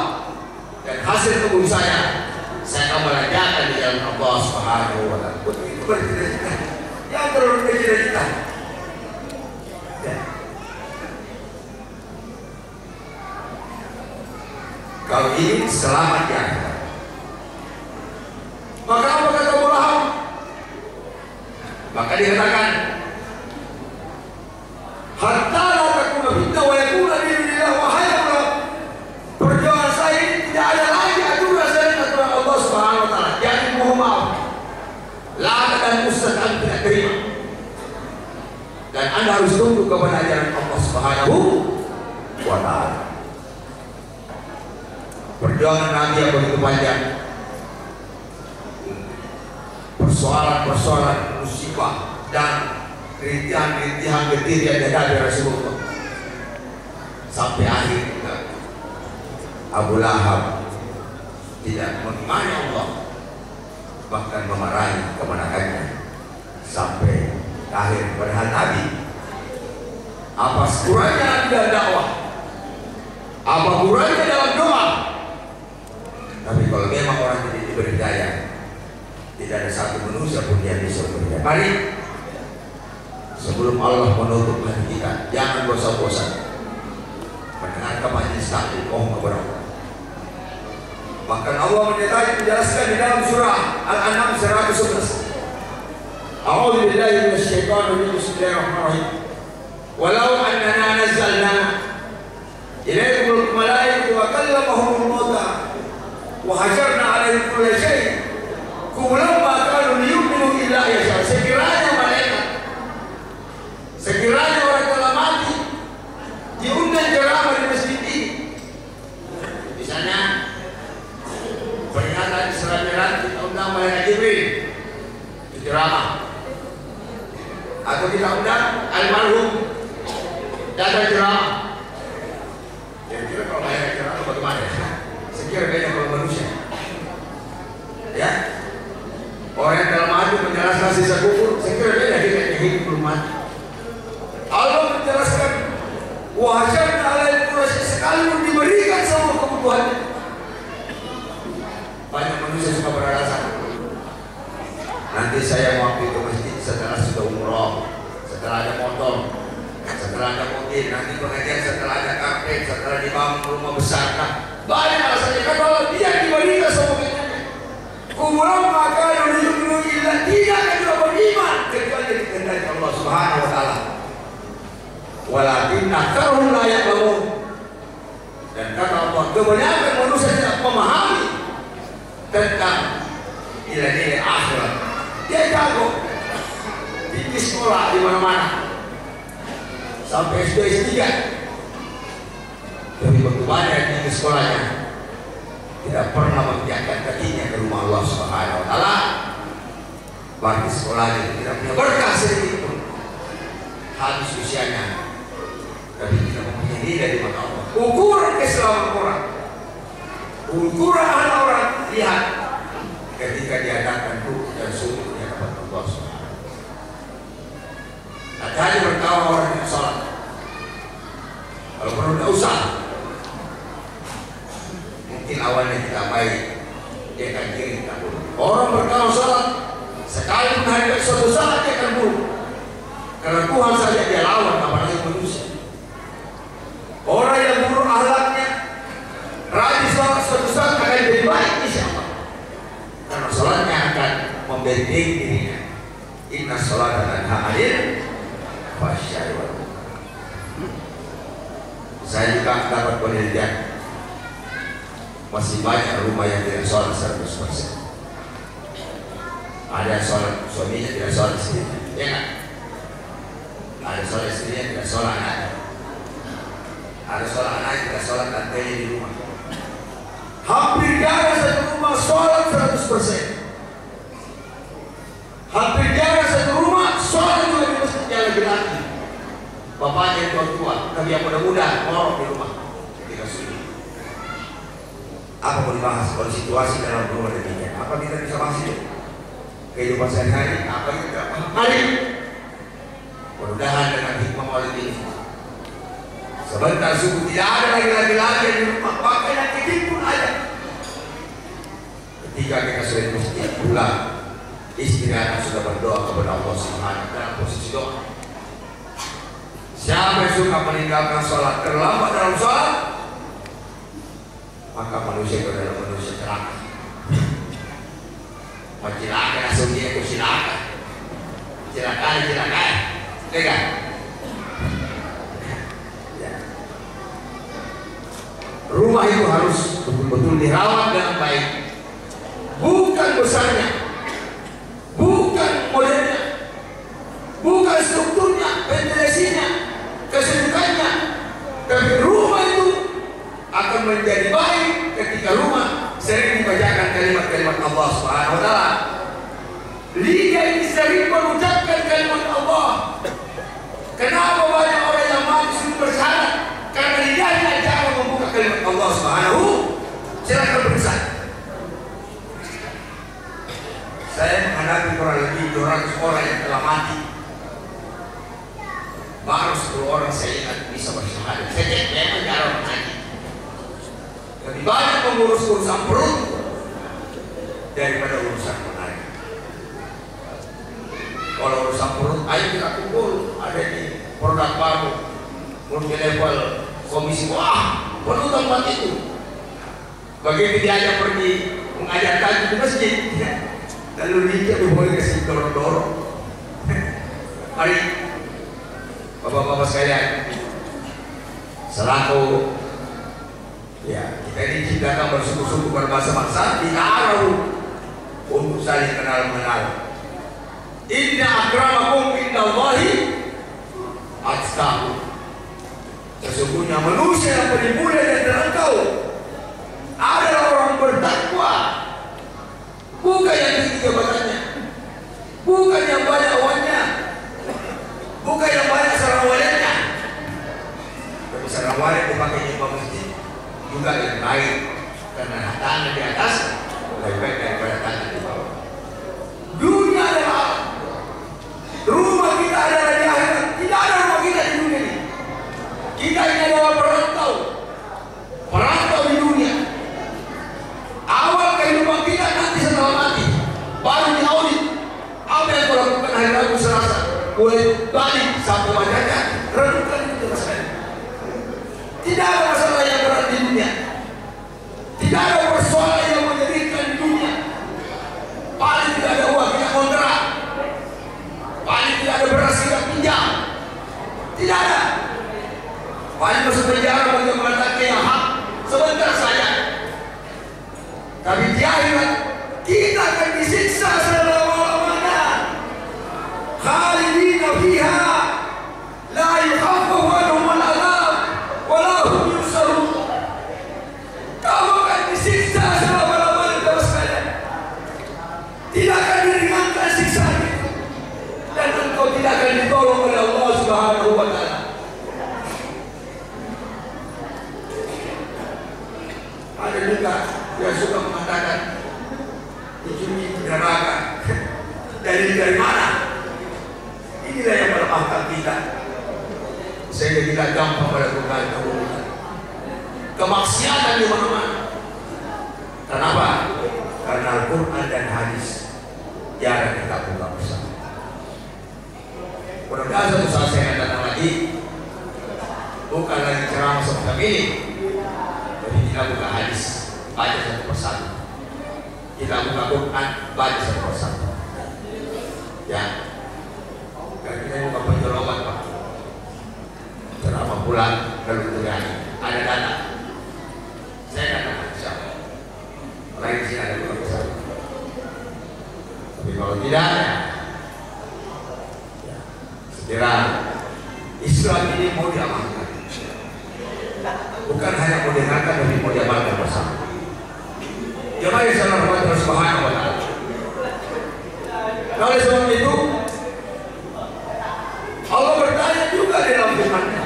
dan hasil kebun saya akan belanjakan di jalan Allah Subhanahu wa Ta'ala. Itu bercita-cita, yang terlalu bercita-cita. Ya. Kalau ingin selamat di akhirat, maka apa kata Abu Lahab? Maka dikatakan, hatta la takuna fitnah wa yakuna dinulillah. Wahai Allah, perjuangan saya ini tidak ada lagi aturan selain aturan Allah Subhanahu wa Ta'ala. Jadi mohon maaf, la'ana dan mustahil tidak terima, dan Anda harus tunduk kepada ajaran Allah Subhanahu wa Ta'ala. Perjuangan Nabi yang begitu panjang, persoalan-persoalan musibah dan rintihan-rintihan getir yang dihadapi Rasulullah, sampai akhir Abu Lahab tidak mengimani Allah, bahkan memarahi kemenakannya sampai akhir. Padahal Nabi, apa kurangnya Nabi dalam dakwah, apa kurangnya dalam doa. Tapi kalau memang orang tidak diberi daya, tidak ada satu manusia pun yang bisa berdaya. Mari, sebelum Allah menutup hati kita, jangan bosan-bosan mendengarkan majelis taklim mohon kepada Allah. Bahkan Allah menjelaskan di dalam surah Al-An'am 111. A'udzu billahi minasyaitonir rajim. Bismillahirrahmanirrahim. Walau annana nazzalna ilaikumul malaikata wa kallamahumul mauta wa hajarna 'alaihim kulla syai'. Kulam kanu liyu'minu illa yasha. Sekiranya orang telah mati, diundang ceramah di masjid ini. Misalnya peringatan Isra Mi'raj, kita undang malaikat Jibril ceramah, atau kita undang almarhum datang ceramah, sisa kubur, saya kira beda dengan yang hidup belum mati. Allah menjelaskan, wahsyatna alaihi Quraisy, sekalipun diberikan semua kebutuhannya. Banyak manusia suka beralasan, nanti saya mau pergi ke masjid setelah sudah umroh, setelah ada motor, setelah ada mobil, nanti pengajian setelah ada karpet, setelah dibangun rumah besar. Nah, banyak alasannya. Kan kalau dia diberikan semua kenyanya, kuburan maka yu'minu illa, tidak akan juga beriman kecuali dikehendaki Allah Subhanahu wa taala. Walakin aktsarhum la ya'lamun. Dan kata Allah, kebanyakan manusia tidak memahami tentang nilai-nilai akhirat. Dia jago di sekolah di mana-mana sampai SD S3, tapi begitu banyak di sekolahnya tidak pernah membiarkan kakinya ke rumah Allah Subhanahu wa taala. Bagi sekolahnya tidak punya berkah sedikit pun, habis usianya, tapi tidak mempunyai nilai di mata Allah. Ukuran keselamatan orang, ukuran anak orang, lihat ketika diadakan ruh dan sujud di hadapan Allah Subhanahu. Nah, tadi berkawan orang yang sholat, kalau perlu tidak usah, mungkin awalnya kita baik, dia akan kiri kita buruk. Orang berkawan sholat, sekali menghadapi suatu saat dia akan buruk, karena Tuhan saja dia lawan, apalagi manusia. Orang yang buruk akhlaknya, rajin sholat suatu saat akan jadi baik insyaallah, karena sholatnya akan membentengi dirinya. Inna sholata tanha 'anil fahsya'i wal munkar. Saya juga dapat penelitian, masih banyak rumah yang tidak sholat 100%. Ada sholat suaminya tidak sholat istrinya, ya kan? Ada sholat istrinya tidak sholat anaknya. Ada sholat anaknya tidak sholat tantenya di rumah. Hampir jarang satu rumah sholat 100%. Hampir jarang satu rumah sholat juga di masjid yang laki-laki. Bapaknya yang tua, tapi yang muda-muda ngorok di rumah ketika sunyi. Apa mau dibahas kalau situasi dalam rumah demikian? Apa kita bisa bahas itu? Kehidupan sehari-hari, apa yang kita hari? Mudah-mudahan dengan hikmah maulid ini, sebentar subuh tidak ada lagi laki-laki di rumah, pakai yang kecil pun ada. Ketika kita sudah di masjid pulang, istri anak sudah berdoa kepada Allah Subhanahu dalam posisi doa. Siapa yang suka meninggalkan sholat, terlambat dalam sholat, maka manusia itu adalah manusia celaka. Celaka langsung dia itu silakan, silakan, kan? Ya. Rumah itu harus betul-betul dirawat dengan baik, bukan besarnya, bukan modelnya, bukan strukturnya, ventilasinya, kesejukannya, tapi rumah itu akan menjadi baik ketika rumah sering dibacakan kalimat-kalimat Allah Subhanahu wa taala. Liga ini sering mengucapkan kalimat Allah. Kenapa banyak orang yang mati sudah bersyahadat? Karena lidahnya jarang membuka kalimat Allah Subhanahu. Silakan periksa. Saya menghadapi kurang lebih 200 orang yang telah mati. Baru 10 orang saya ingat bisa bersyahadat. Saya cek memang jarang mati. Lebih banyak mengurus urusan perut daripada urusan menarik. Kalau urusan perut, ayo kita kumpul, ada di produk baru, multi level komisi, wah perlu tempat itu. Begitu diajak pergi mengajarkan di masjid, ya. Lalu dia boleh kasih dorong-dorong. Mari bapak-bapak sekalian, selaku ya kita diciptakan bersuku-suku berbangsa-bangsa, ditaruh untuk saling kenal-mengenal. Inna akramakum indallahi atqakum. Sesungguhnya manusia yang paling mulia dan terengkau adalah orang bertakwa. Bukan yang tinggi jabatannya, bukan yang banyak uangnya, bukan yang banyak sarang waletnya. Tapi sarang walet dipakai imam masjid juga yang baik, karena tangan di atas lebih baik daripada tangan di bawah. Dunia adalah adalah perantau di dunia. Awal kehidupan kita nanti setelah mati, baru diaudit apa yang kau lakukan hari Rabu Selasa, boleh balik sampai wajahnya, renungkan itu masalah. Tidak ada masalah yang berat di dunia, tidak ada persoalan yang menyedihkan di dunia. Paling tidak ada uang kita kontrak, paling tidak ada beras kita pinjam, tidak ada. Paling masuk penjara bagi mengatakan yang hak sebentar saja. Tapi di akhirat kita akan disiksa selama-lamanya. Khalidina fiha la yukhaffafu anhum al-'adzab wa la hum yunsarun. Kamu akan disiksa selama-lamanya terus saja. Tidak akan diringankan siksa itu, dan engkau tidak akan ditolong oleh Allah Subhanahu wa taala. Ada juga yang suka mengatakan ujungnya neraka. Dari mana? Inilah yang melemahkan kita, sehingga kita gampang melakukan keburukan, kemaksiatan di mana-mana. Kenapa? Karena Al-Quran dan hadis jarang kita buka bersama. Mudah-mudahan suatu saat saya akan datang lagi, bukan lagi ceramah seperti ini, tapi kita buka hadis, baca satu persatu. Kita buka Quran, baca satu persatu. Ya, karena kita buka penceramah, Pak. Ceramah pulang lalu kemudian ada data. Saya katakan siapa? Orang di sini ada buka persatu. Tapi kalau tidak ada, ya, segera Islam ini mau diamalkan. Bukan hanya mau dengarkan, tapi mau diamalkan bersama. Jemaah yang saya hormati Allah Subhanahu wa taala. Oleh sebab itu, Allah bertanya juga di dalam firman-Nya.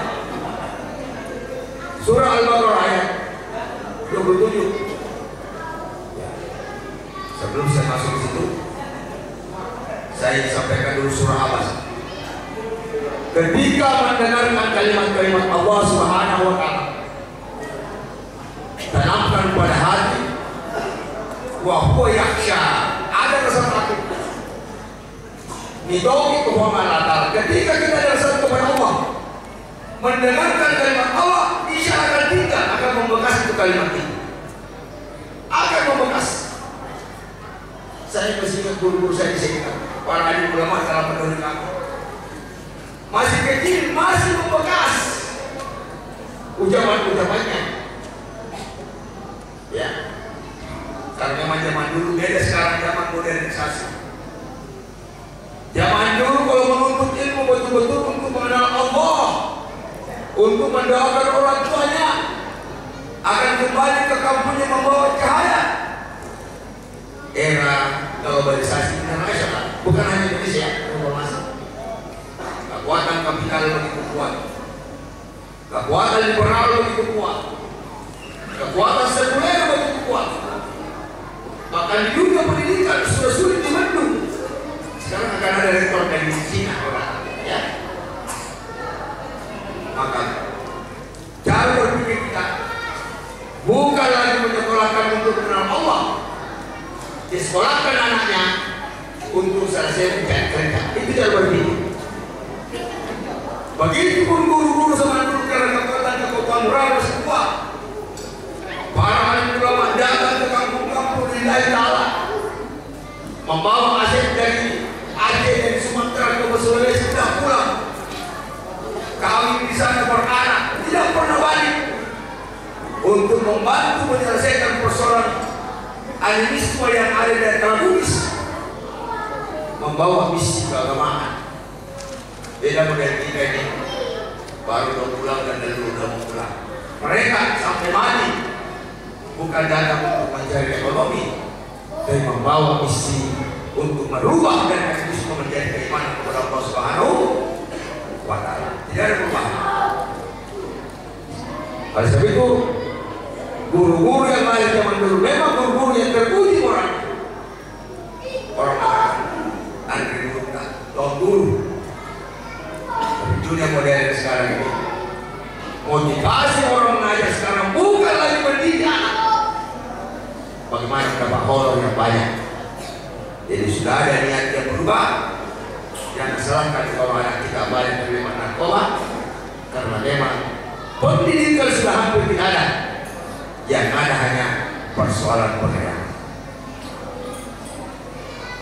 Surah Al-Baqarah ayat 27. Ya. Sebelum saya masuk ke situ, saya sampaikan dulu surah Abbas. Ketika mendengarkan kalimat-kalimat Allah Subhanahu wa taala, tanamkan pada hati, wa huwa yakhsha, ada rasa takut. Nidogi kehormatan latar. Ketika kita dasar kepada Allah, mendengarkan kalimat Allah, isyarat kita akan membekas itu kalimat ini, akan membekas. Saya masih ingat guru-guru saya di sini, para alim ulama dalam penduduk aku, masih kecil, masih membekas ucapan-ucapannya. Ya, karena zaman dulu beda sekarang, zaman modernisasi. Zaman dulu kalau menuntut ilmu betul-betul untuk mengenal Allah, untuk mendoakan orang tuanya akan kembali ke kampungnya membawa cahaya. Era globalisasi internasional, bukan hanya Indonesia, informasi. Kekuatan kapital begitu kuat, kekuatan liberal begitu kuat, kekuatan sekuler begitu kuat. Bahkan di dunia pendidikan sudah sulit dibendung. Sekarang akan ada rektor dari Cina orang, ya. Maka cara berpikir kita bukan lagi menyekolahkan untuk mengenal Allah, disekolahkan anaknya untuk selesai mencari kerja. Itu cara berpikir. Begitu pun guru-guru zaman dulu karena kekuatan moral masih kuat. Para alim ulama datang ke kampung-kampung di lain ta'ala, membawa aset dari Aceh dan Sumatera ke Sulawesi, tidak pulang. Kami di sana beranak, tidak pernah balik, untuk membantu menyelesaikan persoalan animisme yang ada di antara Bugis, membawa misi keagamaan. Beda model kita ini, baru udah pulang dan dulu udah mau pulang. Mereka sampai mati bukan datang untuk mencari ekonomi, tapi membawa misi untuk merubah dan animisme menjadi keimanan kepada Allah Subhanahu wa taala. Tidak ada perubahan. Oleh sebab itu, guru-guru yang lain zaman dulu memang guru-guru yang terpuji orang. Orang Andri Gupta, Tom Guru. Dunia modern sekarang ini Motivasi orang mengajar sekarang bukan lagi mendidik anak. Bagaimana dapat honor yang banyak. Jadi sudah ada niat yang berubah. Jangan salahkan kalau anak kita banyak menerima narkoba, karena memang pendidikan sudah hampir tidak ada. Yang ada hanya persoalan pengenalan.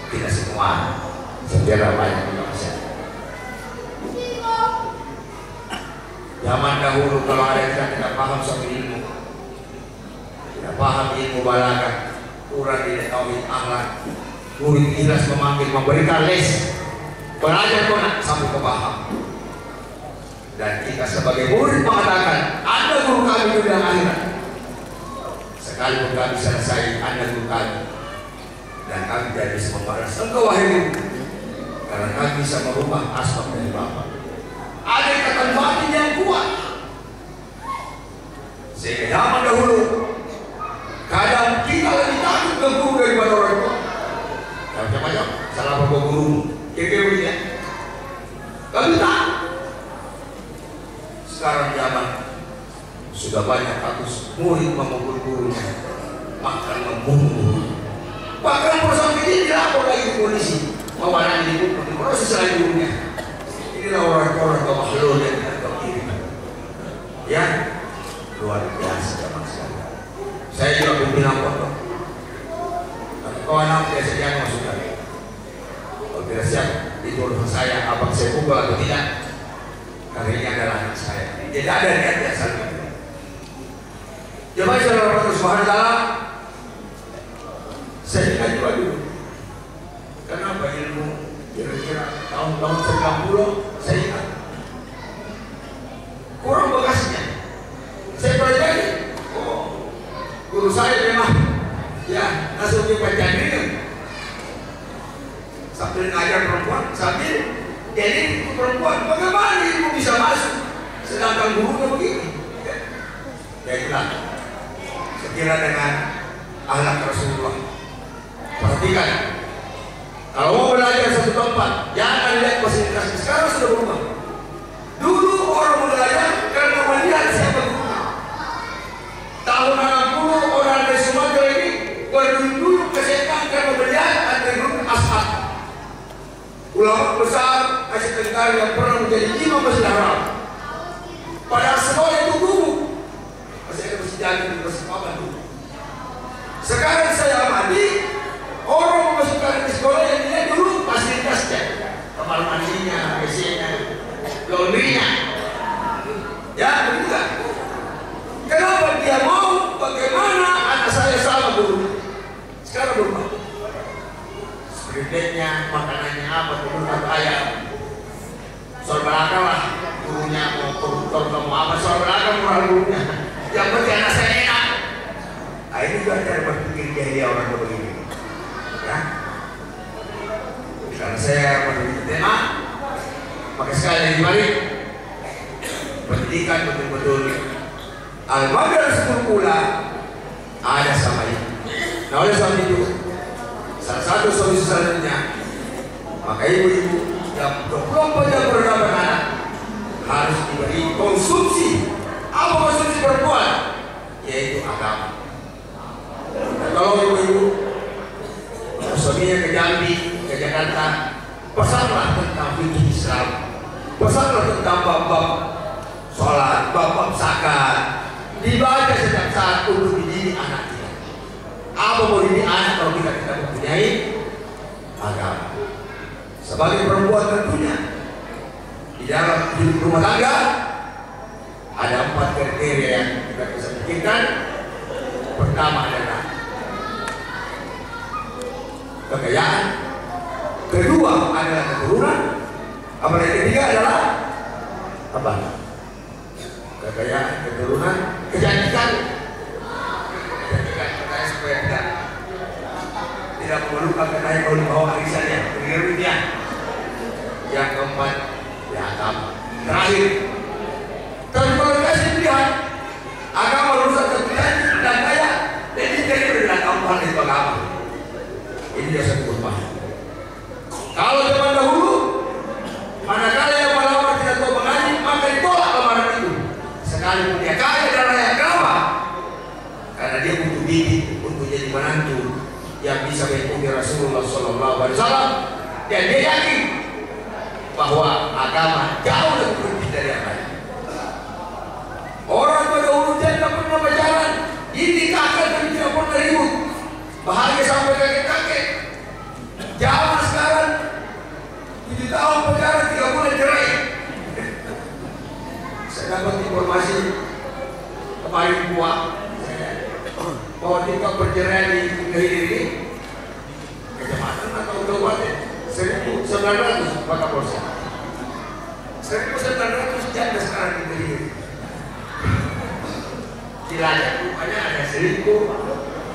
Tidak semua sejarah banyak manusia. Zaman dahulu kalau ada kita tidak paham soal ilmu, tidak paham ilmu balaghah, kurang tidak tahu akhlak, murid ikhlas memanggil, memberikan les, belajar konak sampai paham. Dan kita sebagai murid mengatakan, Anda guru kami dunia akhirat. Sekalipun kami selesai, Anda guru kami. Dan kami tidak bisa membalas engkau wahai guru, karena kami bisa merubah asbab dari Bapak. Ada ikatan batin yang kuat. Sehingga zaman dahulu kadang kita lebih takut ke guru daripada orang tua. Macam-macam salah apa guru kira-kira ya. Kami tak. Sekarang zaman sudah banyak kasus murid memukul gurunya, bahkan membunuh. Bahkan perusahaan ini dilapor lagi ke polisi bahwa anak ini pun diproses selain gurunya. Inilah orang-orang kemakhluk yang tidak tahu diri. Ya, luar biasa zaman sekarang. Saya juga pimpinan pondok. Tapi kalau anak tidak siap masukkan. Kalau tidak siap, itu urusan saya. Apakah saya buka atau tidak? Karena ini adalah anak saya. Tidak ada niat biasa. Coba saudara Allah Subhanahu wa taala, saya ingat juga dulu. Kenapa ilmu kira-kira tahun-tahun 90 saya ingat kurang bekasnya. Saya pelajari, oh guru saya memang ya langsung dipelajari sambil ngajar perempuan, sambil jadi itu perempuan. Bagaimana ilmu bisa masuk sedangkan gurunya begini? Ya itulah, sekira dengan akhlak Rasulullah. Perhatikan, kalau mau belajar satu tempat, jangan lihat fasilitasnya. Sekarang sudah berubah. Dulu orang belajar karena melihat siapa gurunya. Tahun 60 orang dari Sumatera ini berduduk ke setan karena melihat ada guru Ashab, ulama besar Asia Tenggara yang pernah menjadi imam Masjidil Haram. Padahal sekolah itu guru masih ada masjid jalan di persepapan dulu. Sekarang saya amati orang memasukkan di sekolah yang dilihat dulu fasilitasnya, kamar mandinya, WC-nya, laundry-nya. Ya, begitu kan? Kenapa dia mau bagaimana anak saya sama guru? Sekarang berubah. Skriptnya, makanannya apa, turun atau ayam. Soal belakang lah, gurunya mau koruptor, mau apa, soal belakang murah gurunya. Yang penting anak saya enak. Nah, ini juga cara berpikir dia orang begini. Ya. Karena saya meneliti tema, maka sekali lagi mari pendidikan betul-betul al-madrasatul ula ada sama ini. Nah, oleh sebab itu salah satu solusi selanjutnya, maka ibu-ibu yang 24 jam berdapat anak harus diberi konsumsi. Apa konsumsi perempuan? Yaitu agama. Nah, kalau ibu-ibu suaminya ke Jambi, ke Jakarta, pesanlah tentang fikih Islam, pesanlah tentang bab-bab sholat, bab-bab zakat, dibaca setiap saat untuk dididik anak kita. Apa mau dididik anak kalau kita tidak mempunyai agama? Sebagai perempuan tentunya di dalam hidup rumah tangga ada 4 kriteria yang kita bisa pikirkan. Pertama adalah kekayaan, kedua adalah keturunan, apalagi ketiga adalah apa? Kekayaan, keturunan, kecantikan. Kecantikan kita supaya tidak memerlukan kekayaan kalau dibawa arisannya, dunia. Yang keempat, ya agama. Terakhir, tapi kalau dikasih pilihan, agama urusan keturunan dan kaya, jadi dengan keempat itu agama. Ini dia satu kurban. Kalau zaman dahulu, manakala yang melamar tidak tahu mengaji, maka ditolak lamaran itu. Sekarang sekalipun dia kaya dan raya. Kenapa? Karena dia butuh bibit untuk jadi menantu yang bisa mengikuti Rasulullah SAW, dan dia yakin bahwa agama jauh lebih penting dari yang lain. Orang pada urutan tidak pernah pacaran, dinikahkan dan tidak pernah ribut, bahagia sampai kakek-kakek. Zaman sekarang 7 tahun pacaran, 3 bulan cerai. Saya dapat informasi kemarin buah bahwa tingkat perceraian di negeri ini kecamatan atau kabupaten 1.900 Pak Kapolsek. 1.900 janda sekarang di negeri ini. Dilacak rupanya ada selingkuh,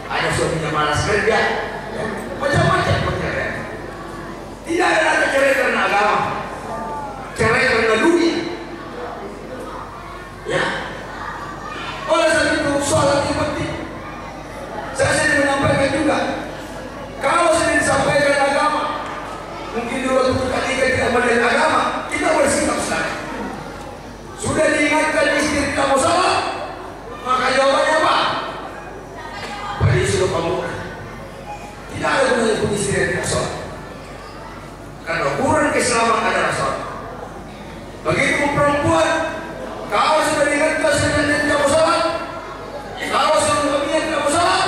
ada suaminya malas kerja, ya, macam-macam perceraian. Tidak ada cerai karena agama, cerai karena dunia. Ya, oleh sebab itu soal yang penting. Saya sering menyampaikan juga, kalau sering disampaikan agama, mungkin dulu ketika tidak melihat agama, kita bersikap sekarang. Sudah diingatkan istri tidak mau salah, maka jawabannya apa? Pada sudah pemuda. Tidak ada gunanya pun istri yang tidak salah. Karena ukuran keislaman adalah salah. Begitu perempuan, kalau sudah diingatkan sebenarnya tidak mau salah, kalau suaminya tidak mau salah,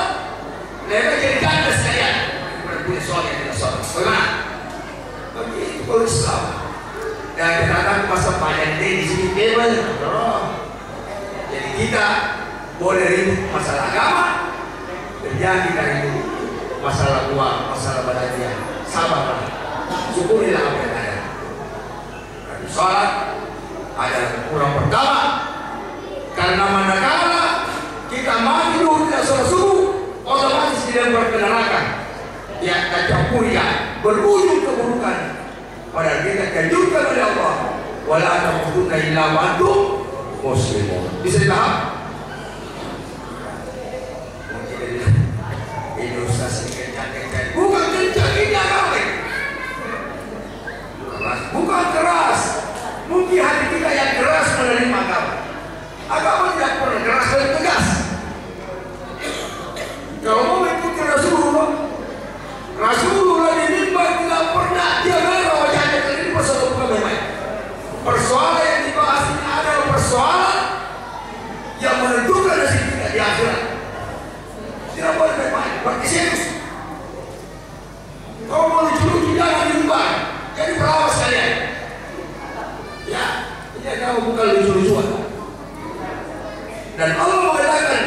mereka jadi ganda sekalian. Mereka punya suami yang tidak salah. Bagaimana? Begitu kalau Islam. Dan dikatakan masa panjang di sini bebas. Jadi kita boleh ribut masalah agama, dan jangan kita ribut masalah uang, masalah badannya. Sabarlah, syukurilah apa yang ada. Dan sholat adalah kurang pertama, karena manakala kita mati dulu tidak sholat subuh, otomatis tidak berkenarakan, ya kecampurian, berujung keburukan. Padahal kita kejutkan oleh Allah, wala tamutunna illa wa antum muslimun. Bisa dipaham? Ini ustaz kencang-kencang, bukan kencang, ini agama. Bukan keras. Mungkin hati kita yang keras menerima agama. Agama tidak pernah keras dan tegas. Kalau mau mengikuti Rasulullah di mimbar tidak pernah dia merah wajahnya. Ini persoalan bukan main-main. Persoalan yang dibahas ini adalah persoalan yang menentukan nasib kita di akhirat. Tidak boleh main-main, berarti serius. Kalau mau lucu-lucu jangan di mimbar, jadi perawas kalian. Ya, ini agama bukan lucu-lucuan. Dan Allah mengatakan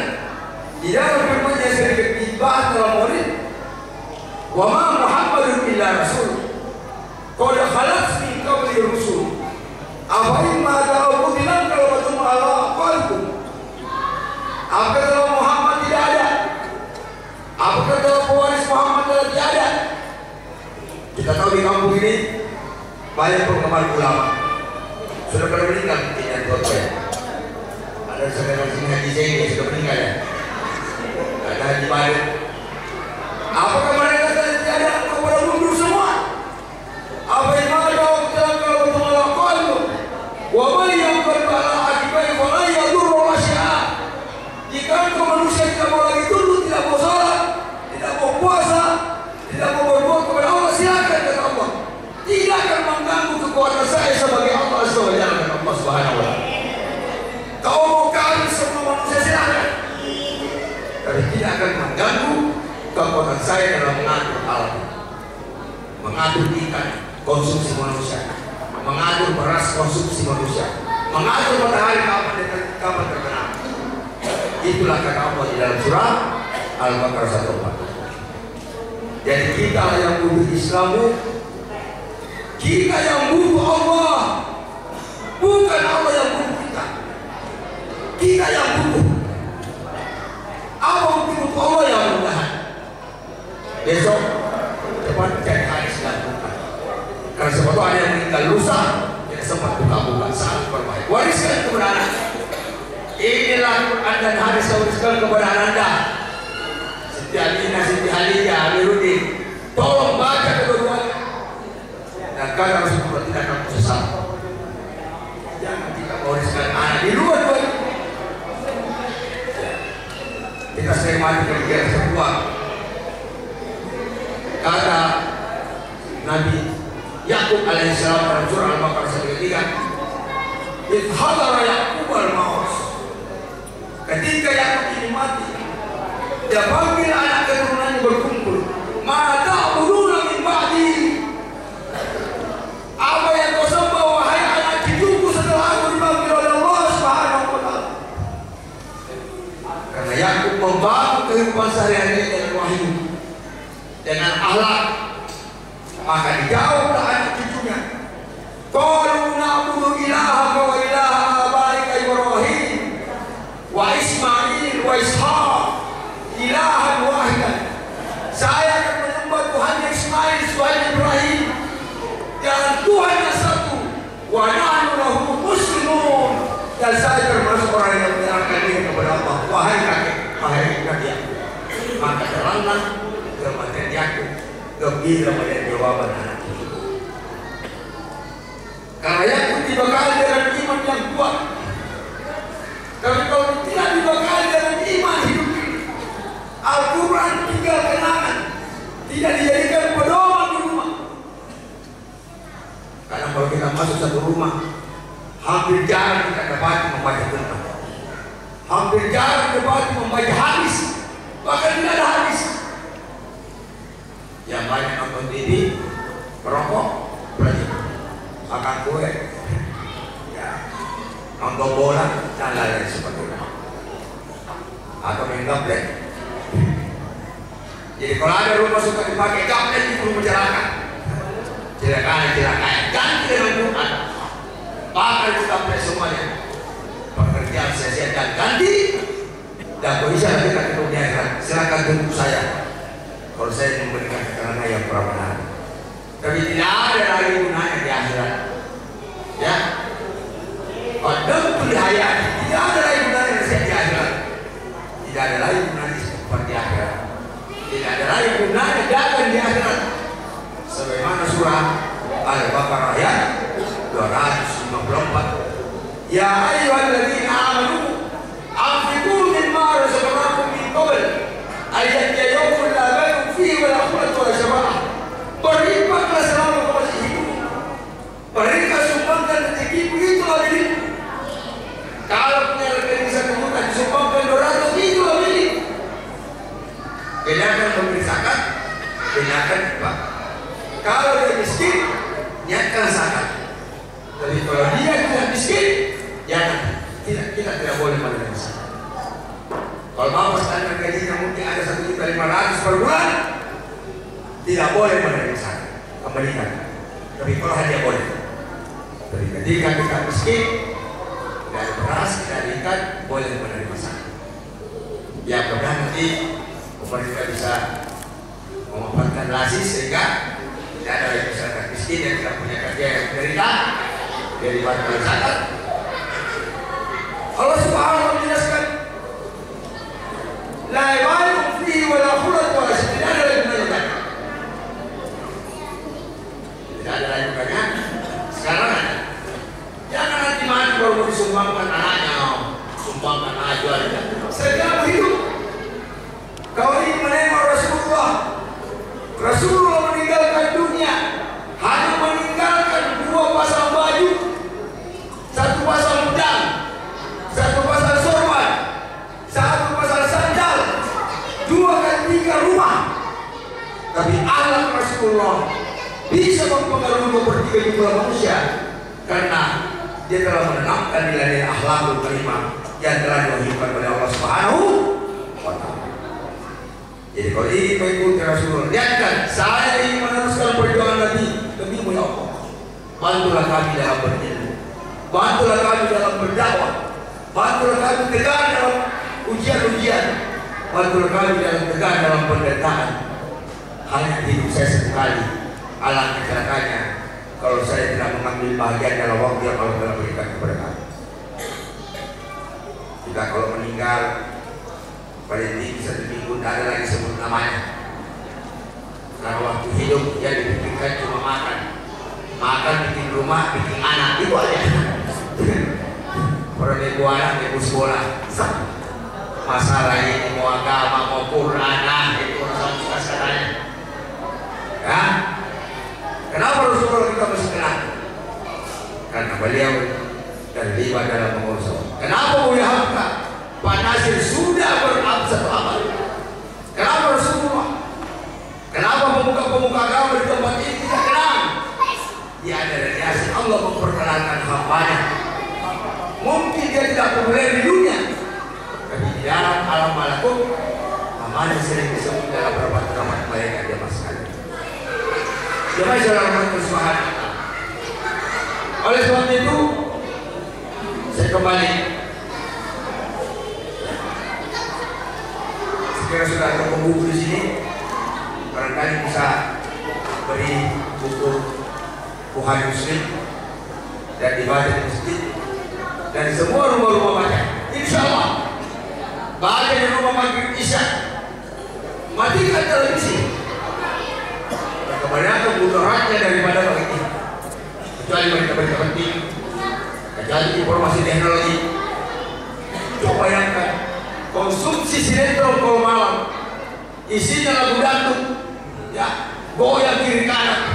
di dalam firman yang sedikit dibahas dalam Maulid, wa ma Muhammadun illa rasul qad khalat min qabli rusul afa imma ta'budunan kalau batum ala qalbum. Apa kata Muhammad tidak ada? Apa kata pewaris Muhammad tidak ada? Kita tahu di kampung ini banyak penggemar ulama. Sudah pada meninggal mungkin yang tua ya. Ada saudara sini Haji Zaini sudah meninggal ya. Ada Haji Badut. Apakah mereka tidak ada kepada mundur semua? Apa yang ada dalam kalau bertolak itu? Wa man yaqul ala akibai wa la yadur wa syaa. Jika engkau manusia tidak mau lagi tunduk, tidak mau salat, tidak mau puasa, tidak mau berbuat kepada Allah, silakan kata Allah. Tidak akan mengganggu kekuatan saya sebagai Allah Azza wa Jalla, kata Allah Subhanahu wa taala. Kau mau kami semua manusia silakan. Tapi tidak akan mengganggu kekuatan saya dalam mengatur alam, mengatur ikan konsumsi manusia, mengatur beras konsumsi manusia, mengatur matahari kapan terbenam. Itulah kata Allah di dalam surah Al-Baqarah 104. Jadi kita yang butuh Islamu, kita yang butuh Allah, bukan Allah yang butuh kita. Kita yang butuh. Apa butuh Allah yang mudahan? Besok cepat cari hadis dan bukan. Karena sebab itu ada yang meninggal lusa, tidak sempat buka-buka, sangat berbahaya. Wariskan kepada anak. Inilah Quran dan hadis yang wariskan kepada Anda. Siti Aminah, Siti Haliyah, Amiruddin. Tolong baca kedua-duanya. Dan kata Rasulullah tidak akan sesat. Jangan kita mewariskan anak di luar-luar. dia panggil anak keturunannya berkumpul. Ma ta'buduna min ba'di, apa yang kau sembah wahai anak cucuku setelah aku dipanggil oleh Allah Subhanahu wa ta'ala. Karena Yakub membangun kehidupan sehari-hari dengan wahyu, dengan akhlak, maka dijawablah anak cucunya. Qalu na'budu ilahaka wa ilaha abaika Ibrahim wa Ismail wa Ishaq ilahan wahidan. Saya akan menyembah Tuhan Ismail, Tuhan Ibrahim, dan Tuhan yang satu. Wa nahnu lahu muslimun, dan saya termasuk orang yang menyerahkan diri kepada Allah. Wahai kakek, wahai kakek. Maka teranglah kematian Yakub, gembira melihat jawaban anak itu. Karena Yakub dibekali dengan iman yang kuat. Tapi kalau tidak dibekali dengan iman hidup ini, Al-Quran tinggal kenangan, tidak dijadikan pedoman di rumah. Karena kalau kita masuk satu rumah, hampir jarang kita dapat membaca Quran, hampir jarang dapat membaca hadis, bahkan tidak ada hadis. Yang banyak nonton TV, merokok, belajar, makan kue, ya, nonton bola, dan lain-lain seperti itu, atau main gaplek. Jadi kalau ada rumah suka dipakai gaplek, itu membicarakan silakan ganti dengan Quran, bakal itu gaplek semuanya, pekerjaan sia-sia dan ganti. Dan kalau bisa nanti kita ketemu di akhirat, silakan tunggu saya kalau saya memberikan keterangan yang benar. Tapi tidak ada lagi gunanya di akhirat, ya. Padahal di hayat tidak ada lagi gunanya di akhirat, tidak ada lagi gunanya seperti akhirat, tidak ada lagi gunanya dagang di akhirat. Sebagaimana surah Al-Baqarah ayat 254. Ya ayyuhalladzina amanu anfiqu mimma razaqnakum min qabl ayat yawmul la bay'un fihi wa la khullatun wa la syafa'ah. Berinfaklah selama kau masih hidup, berikan sumbangkan rezeki begitulah milikmu. Kalau punya rekening 1 juta disumbangkan 200, itulah milik. Bedakan memberi zakat, bedakan infak. Kalau dia miskin, niatkan zakat. Tapi kalau dia tidak miskin, jangan. Kita tidak boleh menerima zakat. Kalau bapak standar gajinya mungkin ada 1.500.000 per bulan, tidak boleh menerima zakat, kembalikan. Tapi kalau hadiah boleh. Tapi ketika kita miskin, tidak ada beras, tidak ada ikan, boleh menerima zakat. Ya mudah-mudahan nanti pemerintah bisa memanfaatkan lazis sehingga tidak ada lagi masyarakat miskin yang tidak punya kerja yang menderita dari bantuan zakat. Allah Subhanahu wa ta'ala menjelaskan, la bay'un fihi wa la khullatun wa la syafa'ah. Tidak ada lagi gunanya. Tidak ada lagi gunanya. Sekarang ada. Jangan nanti mati baru mau disumbangkan anaknya, sumbangkan aja. Sejak hidup. Kau ini menengok Rasulullah meninggalkan dunia, hanya meninggalkan 2 pasang baju, 1 pasang pedang, 1 pasang sorban, 1 pasang sandal, 2 dan 3 rumah. Tapi akhlak Rasulullah bisa mempengaruhi sepertiga jumlah manusia, karena dia telah menanamkan nilai-nilai akhlakul karimah yang telah diwahyukan oleh Allah Subhanahu wa ta'ala. Jadi kalau ingin mengikuti Rasulullah, lihatkan, saya ingin meneruskan perjuangan Nabi demi Allah. Bantulah kami dalam berilmu, bantulah kami dalam berdakwah, bantulah kami tegar dalam ujian-ujian, bantulah kami dalam tegar dalam penderitaan. Hanya hidup saya sekali, alangkah celakanya kalau saya tidak mengambil bagian dalam waktu yang Allah telah berikan kepada kami. Kita kalau meninggal, paling tinggi 1 minggu tidak ada lagi sebut namanya. Karena waktu hidup dia dipikirkan cuma makan, bikin rumah, bikin anak, itu aja. Orang ibu anak, ibu sekolah, masalah ini mau agama, mau Quran, itu urusan kita sekarang. Ya, kenapa Rasulullah kita mesti kenal? Karena beliau terlibat dalam mengurus. Kenapa Buya Hamka? Pak Nasir sudah berabad 1 abad, Allah memperkenalkan hambanya. Mungkin dia tidak populer di dunia, tapi di dalam alam malakut hambanya sering disebut dalam beberapa rahmat malaikat jamaah sekalian. Jemaah saudara bersuara. Oleh sebab itu, saya kembali. Sekiranya sudah ada buku di sini, barangkali bisa beri buku Bukhari Muslim dan dibaca di masjid dan di semua rumah-rumah baca. Insya Allah baca di rumah maghrib isya. Matikan televisi. Kebanyakan mudaratnya daripada begitu. Kecuali berita-berita penting, kecuali informasi teknologi. Coba bayangkan konsumsi sinetron kalau malam isinya lagu dangdut, ya goyang kiri kanan.